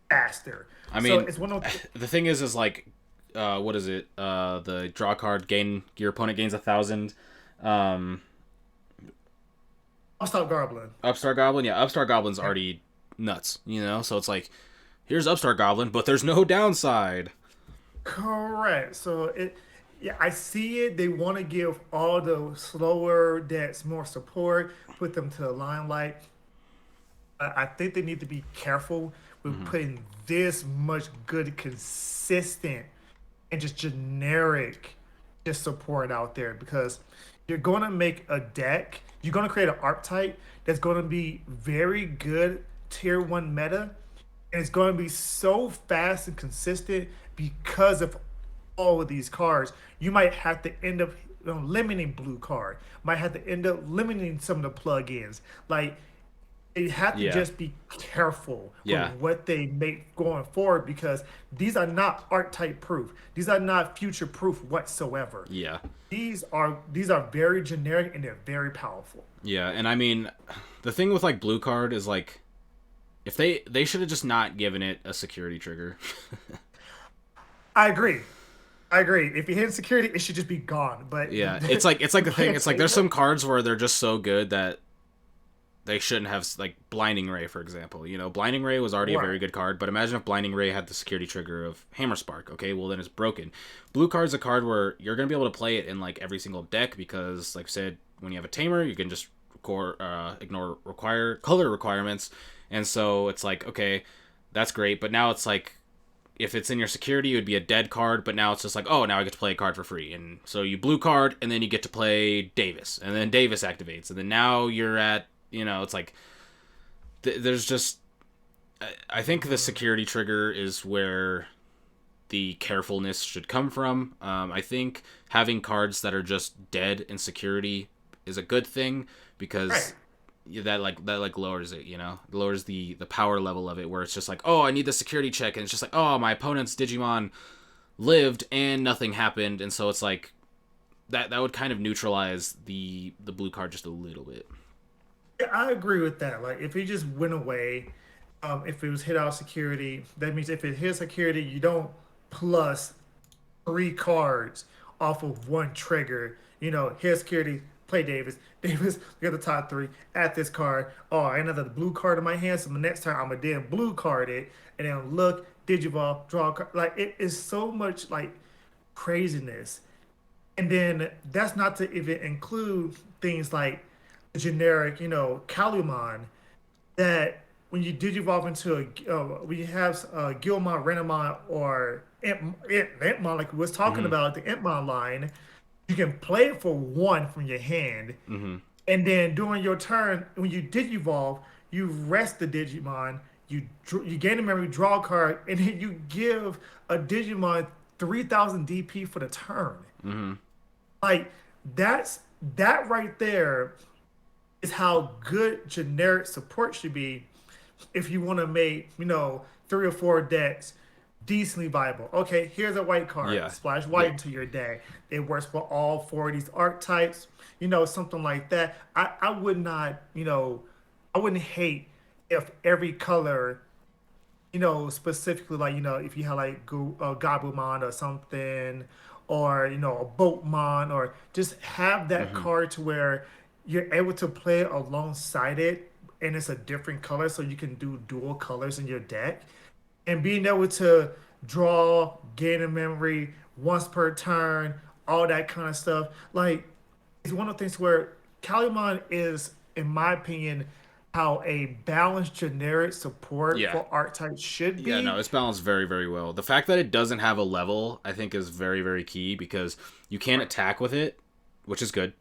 faster. I So mean, it's one of the thing is like, what is it? The draw card gain your opponent gains 1,000. Um, Upstart Goblin. Upstart Goblin, yeah, Upstart Goblin's Yeah. already nuts, So it's like, here's Upstart Goblin, but there's no downside. Correct. So yeah, I see it. They want to give all the slower decks more support, put them to the limelight. I think they need to be careful with Hmm. putting this much good, consistent, and just generic just support out there because you're going to make a deck, you're going to create an archetype that's going to be very good tier one meta, and it's going to be so fast and consistent because of all of these cards. You might have to end up limiting blue card, might have to end up limiting some of the plugins. Like they have to Yeah. just be careful with Yeah. what they make going forward because these are not archetype proof. These are not future proof whatsoever. Yeah. These are very generic and they're very powerful. Yeah. And I mean, the thing with like blue card is like if they should have just not given it a security trigger. I agree. I agree. If you hit security, it should just be gone. But Yeah, it's like the thing. playing It's like there's safe, some cards where they're just so good that they shouldn't have, like Blinding Ray, for example. You know, Blinding Ray was already a right? very good card, but imagine if Blinding Ray had the security trigger of Hammer Spark. Okay, well then it's broken. Blue card's a card where you're gonna be able to play it in like every single deck because, like I said, when you have a Tamer, you can just ignore require color requirements, and so it's like okay, that's great. But now it's like if it's in your security, it would be a dead card, but now it's just like, oh, now I get to play a card for free. And so you blue card, and then you get to play Davis, and then Davis activates, and then now you're at, it's like, there's just, I think the security trigger is where the carefulness should come from. I think having cards that are just dead in security is a good thing Right. because that lowers it, lowers the power level of it where it's just like, oh, I need the security check, and it's just like, oh, my opponent's Digimon lived and nothing happened, and so it's like that would kind of neutralize the blue card just a little bit. Yeah, I agree with that. Like if he just went away, if it was hit out security, that means if it hits security, you don't plus three cards off of one trigger. Hit security, play Davis. Davis, we got the top three at this card. Oh, I ended up the blue card in my hand, so the next time I'm gonna then blue card it, and then look, Digivolve, draw a card. Like it is so much like craziness. And then that's not to even include things like the generic, Kalumon that when you digivolve into we have Gilmon, Renamon, or Entmon, like we was talking Mm-hmm. about the Entmon line, you can play it for one from your hand, Mm-hmm. and then during your turn, when you digivolve, you rest the Digimon, you gain a memory, draw a card, and then you give a Digimon 3,000 DP for the turn. Mm-hmm. Like that's that right there is how good generic support should be if you want to make, three or four decks decently viable. Okay, here's a white card. Yeah. Splash Yeah. white into your deck. It works for all four of these archetypes, something like that. I would not, I wouldn't hate if every color specifically like, if you had like Gabumon or something, or, a Boatmon, or just have that Mm-hmm. card to where you're able to play alongside it and it's a different color so you can do dual colors in your deck. And being able to draw, gain a memory once per turn, all that kind of stuff. Like, it's one of the things where Calumet is, in my opinion, how a balanced generic support Yeah. for archetypes should Yeah, no, be. it's balanced very, very well. The fact that it doesn't have a level, I think, is very, very key because you can't Right. attack with it, which is good.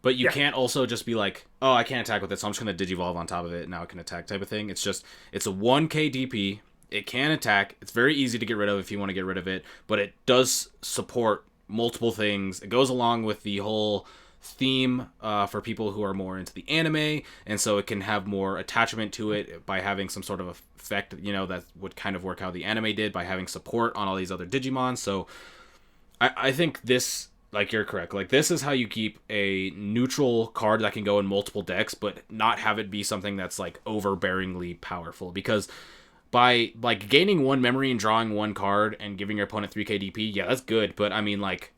But you Yeah. can't also just be like, oh, I can't attack with it, so I'm just gonna digivolve on top of it, and now it can attack type of thing. It's a 1K DP. It can attack. It's very easy to get rid of if you want to get rid of it, but it does support multiple things. It goes along with the whole theme for people who are more into the anime, and so it can have more attachment to it by having some sort of effect, that would kind of work how the anime did by having support on all these other Digimon. So I think this, like, you're correct. Like, this is how you keep a neutral card that can go in multiple decks, but not have it be something that's like overbearingly powerful. Because by like gaining one memory and drawing one card and giving your opponent 3K DP, yeah, that's good. But I mean, like,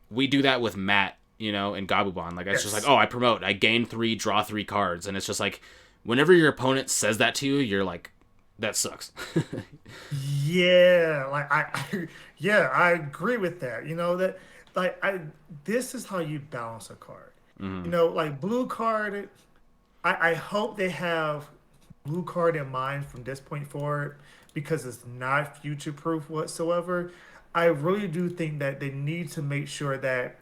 we do that with Matt, and Gabubon. Like, it's just like, Yes. oh, I promote, I gain three, draw three cards, and it's just like, whenever your opponent says that to you, you're like, that sucks. Yeah. Like yeah, I agree with that. That like this is how you balance a card. Hmm. Like blue card, I hope they have blue card in mind from this point forward because it's not future proof whatsoever. I really do think that they need to make sure that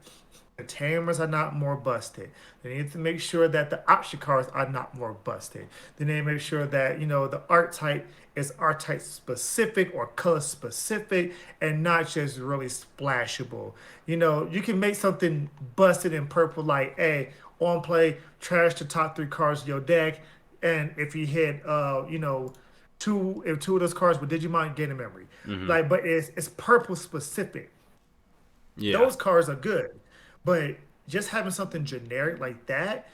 the tamers are not more busted. They need to make sure that the option cards are not more busted. They need to make sure that, the art type is art type specific or color specific and not just really splashable. You can make something busted in purple like, hey, on play, trash the top three cards of your deck, and if you hit two of those cards with Digimon, gain a memory. Mm-hmm. Like, but it's purple specific. Yeah. Those cards are good, but just having something generic like that,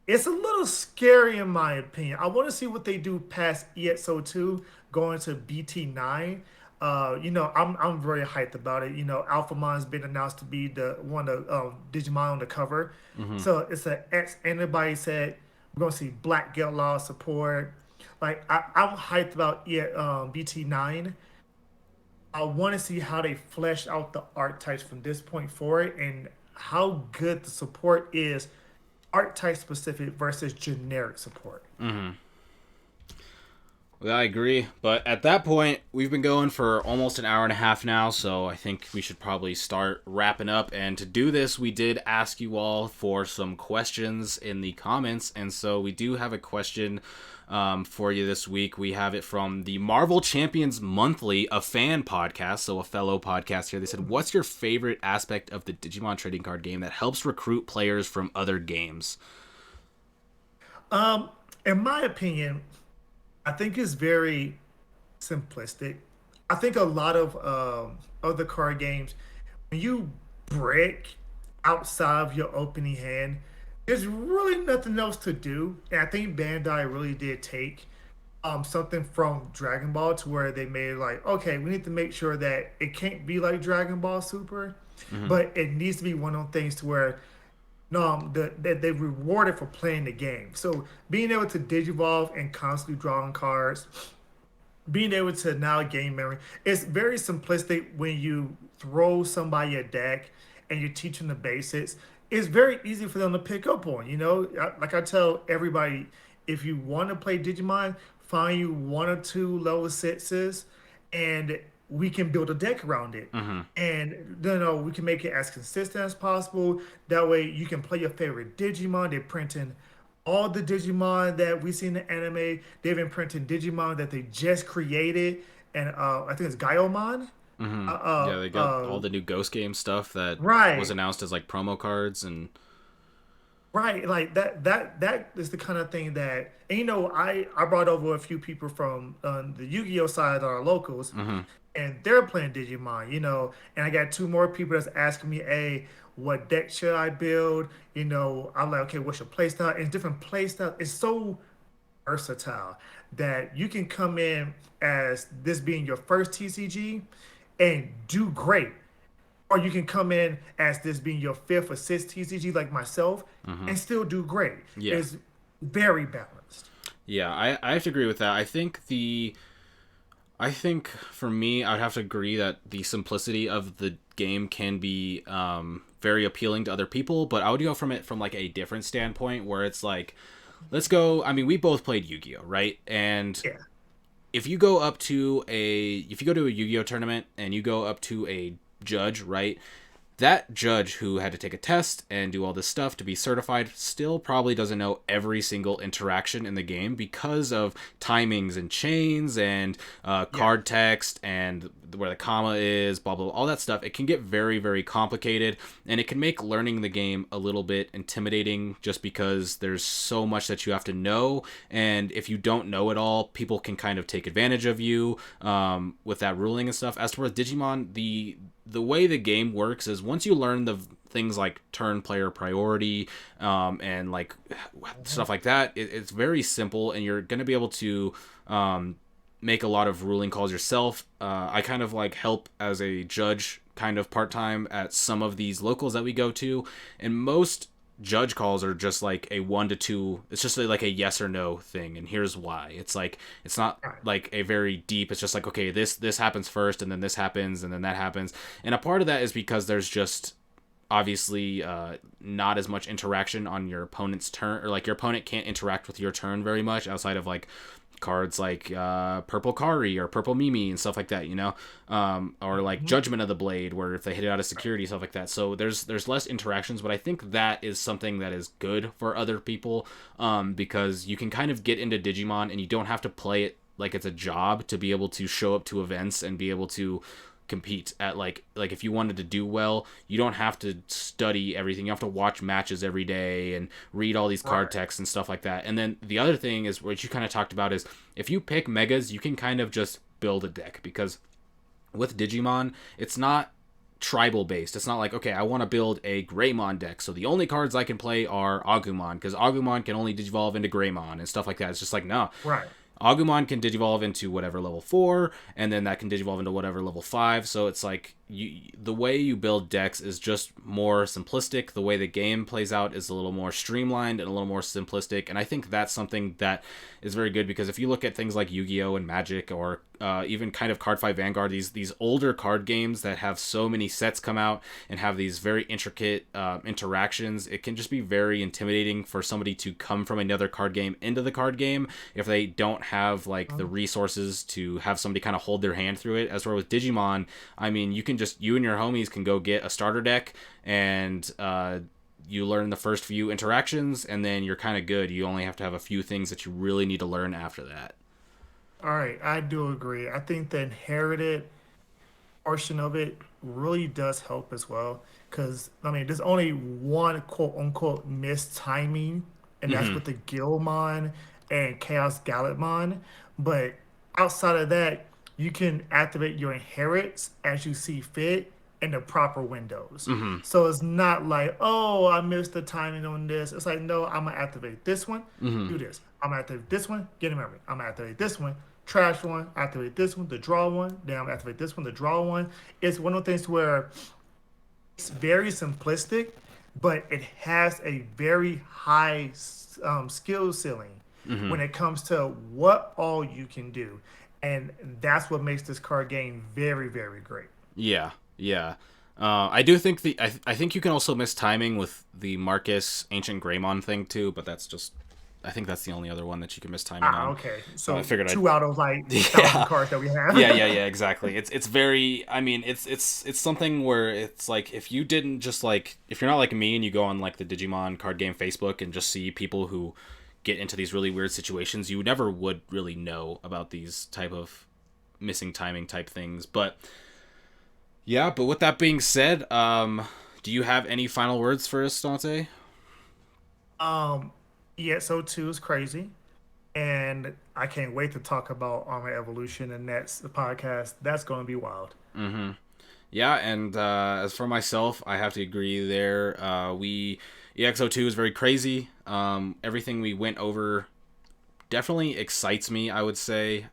it's a little scary in my opinion. I want to see what they do past EXO2 going to BT9. I'm very hyped about it. Alphamon's been announced to be the one of Digimon on the cover. Mm-hmm. So it's an X antibody set. We're gonna see Black Gate Law support. Like I'm hyped about BT9. I want to see how they flesh out the archetypes from this point forward and how good the support is archetype specific versus generic support. Mm-hmm. Well, I agree, but at that point, we've been going for almost an hour and a half now, so I think we should probably start wrapping up. And to do this, we did ask you all for some questions in the comments, and so we do have a question for you this week. We have it from the Marvel Champions Monthly, a fan podcast, so a fellow podcast here. They said, "What's your favorite aspect of the Digimon trading card game that helps recruit players from other games?" Um, in my opinion, I think it's very simplistic. I think a lot of other card games, when you break outside of your opening hand, there's really nothing else to do. And I think Bandai really did take something from Dragon Ball to where they made like, okay, we need to make sure that it can't be like Dragon Ball Super, Mm-hmm. but it needs to be one of those things to where no, they rewarded for playing the game. So being able to digivolve and constantly drawing cards, being able to now gain memory. It's very simplistic when you throw somebody a deck and you teach them the basics. It's very easy for them to pick up on. Like I tell everybody, if you want to play Digimon, find you one or two level sixes, and we can build a deck around it. Mm-hmm. And we can make it as consistent as possible. That way, you can play your favorite Digimon. They're printing all the Digimon that we see in the anime. They've been printing Digimon that they just created, and I think it's Gaiomon. Mm-hmm. Uh, Yeah, they uh, got uh, all the new Ghost Game stuff that was right, announced as like promo cards and. right. Like that is the kind of thing that, and I brought over a few people from the Yu-Gi-Oh side, our locals, Mm-hmm. and they're playing Digimon. And I got two more people that's asking me, hey, what deck should I build? I'm like, okay, what's your play style? And different play style. It's so versatile that you can come in as this being your first TCG and do great. Or you can come in as this being your fifth or sixth TCG like myself Mm-hmm. and still do great. Yeah. It's very balanced. Yeah, I have to agree with that. I think for me, I'd have to agree that the simplicity of the game can be very appealing to other people, but I would go from it from like a different standpoint where it's like, let's go. I mean, we both played Yu-Gi-Oh, right? And Yeah. if you go to a Yu-Gi-Oh tournament and you go up to a judge, right? That judge who had to take a test and do all this stuff to be certified still probably doesn't know every single interaction in the game because of timings and chains and Yeah. card text and where the comma is, blah, blah, blah, all that stuff. It can get very, very complicated, and it can make learning the game a little bit intimidating just because there's so much that you have to know, and if you don't know it all, people can kind of take advantage of you with that ruling and stuff. As for Digimon, the way the game works is once you learn the things like turn player priority and like stuff like that, it's very simple, and you're going to be able to make a lot of ruling calls yourself. I kind of like help as a judge kind of part-time at some of these locals that we go to, and most judge calls are just like a 1 to 2. It's just like a yes or no thing, and here's why. It's like it's not Right. like a very deep. It's just like, okay, this happens first, and then this happens, and then that happens, and a part of that is because there's just obviously not as much interaction on your opponent's turn, or like your opponent can't interact with your turn very much outside of like cards like Purple Kari or Purple Mimi and stuff like that, or like Mhm. Judgment of the Blade, where if they hit it out of security, stuff like that. So there's less interactions, but I think that is something that is good for other people, because you can kind of get into Digimon and you don't have to play it like it's a job to be able to show up to events and be able to compete at like if you wanted to do well, you don't have to study everything. You have to watch matches every day and read all these card Right. texts and stuff like that. And then the other thing is, what you kind of talked about, is if you pick megas, you can kind of just build a deck, because with Digimon, it's not tribal based. It's not like, okay, I want to build a Greymon deck, so the only cards I can play are Agumon, because Agumon can only digivolve into Greymon and stuff like that. It's just like, no, Right. Agumon can digivolve into whatever level 4, and then that can digivolve into whatever level 5. So it's like, the way you build decks is just more simplistic. The way the game plays out is a little more streamlined and a little more simplistic. And I think that's something that is very good, because if you look at things like Yu-Gi-Oh! And Magic, or even kind of Card Fight Vanguard, these older card games that have so many sets come out and have these very intricate interactions, it can just be very intimidating for somebody to come from another card game into the card game if they don't have like the Mhm. resources to have somebody kind of hold their hand through it. As where with Digimon, I mean, you and your homies can go get a starter deck, and you learn the first few interactions, and then you're kind of good. You only have to have a few things that you really need to learn after that. All right, I do agree. I think the inherited portion of it really does help as well. Because, I mean, there's only one quote unquote missed timing, and that's Mm-hmm. with the Guildmon and Chaos Gallantmon. But outside of that, you can activate your inherits as you see fit in the proper windows. Mm-hmm. So it's not like, oh, I missed the timing on this. It's like, no, I'm gonna activate this one, Mm-hmm. do this. I'm gonna activate this one, get a memory. I'm gonna activate this one, trash one, activate this one, the draw one, then I'm gonna activate this one, the draw one. It's one of the things where it's very simplistic, but it has a very high skill ceiling Mm-hmm. when it comes to what all you can do. And that's what makes this card game very, very great. Yeah, yeah. I do think I think you can also miss timing with the Marcus Ancient Greymon thing too, but that's just, I think that's the only other one that you can miss timing Ah, on. okay. So I So figured I'd two out of like thousand yeah. cards that we Yeah, have. exactly. It's very, I mean, it's something where it's like, if you didn't just like, if you're not like me and you go on like the Digimon card game Facebook and just see people who get into these really weird situations, you never would really know about these type of missing timing type things. But yeah, but with that being said, do you have any final words for us, Dante? um, EXO2 is crazy. And I can't wait to talk about Armor Evolution and that's the podcast. That's going to be wild. Mm-hmm. Yeah, and as for myself, I have to agree there. We EXO2 is very crazy. Everything we went over definitely excites me, I would say.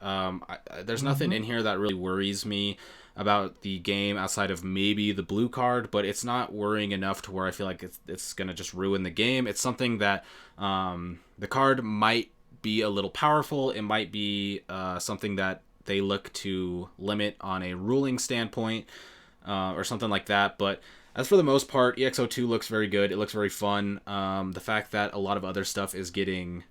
There's nothing Hmm. in here that really worries me about the game outside of maybe the blue card, but it's not worrying enough to where I feel like it's going to just ruin the game. It's something that the card might be a little powerful. It might be something that they look to limit on a ruling standpoint, or something like that. But as for the most part, EXO2 looks very good. It looks very fun. The fact that a lot of other stuff is getting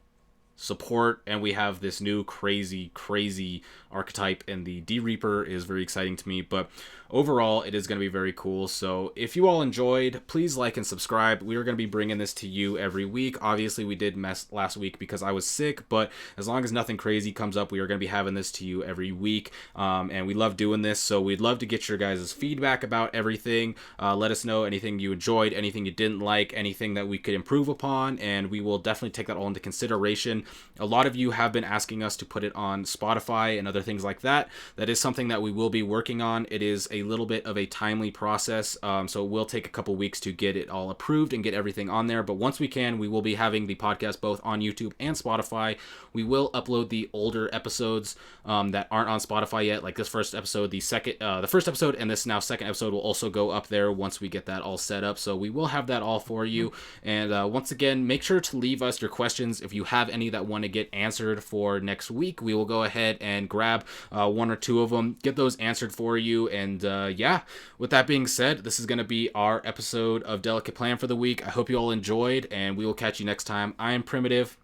support, and we have this new crazy archetype in the D Reaper is very exciting to me. But overall, it is going to be very cool. So if you all enjoyed, please like and subscribe. We are going to be bringing this to you every week. Obviously, we did mess last week because I was sick, but as long as nothing crazy comes up, we are going to be having this to you every week. And we love doing this, so we'd love to get your guys' feedback about everything. Let us know anything you enjoyed, anything you didn't like, anything that we could improve upon, and we will definitely take that all into consideration. A lot of you have been asking us to put it on Spotify and other things like that. That is something that we will be working on. It is a little bit of a timely process, so it will take a couple weeks to get it all approved and get everything on there. But once we can, we will be having the podcast both on YouTube and Spotify. We will upload the older episodes that aren't on Spotify yet, like this first episode, the first episode, and this now second episode will also go up there once we get that all set up. So we will have that all for you. And once again, make sure to leave us your questions if you have any that want to get answered for next week, we will go ahead and grab one or two of them, get those answered for you. And yeah, with that being said, this is going to be our episode of Delicate Plan for the week. I hope you all enjoyed, and we will catch you next time. I am Primitive.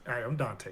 All right, I'm Dante.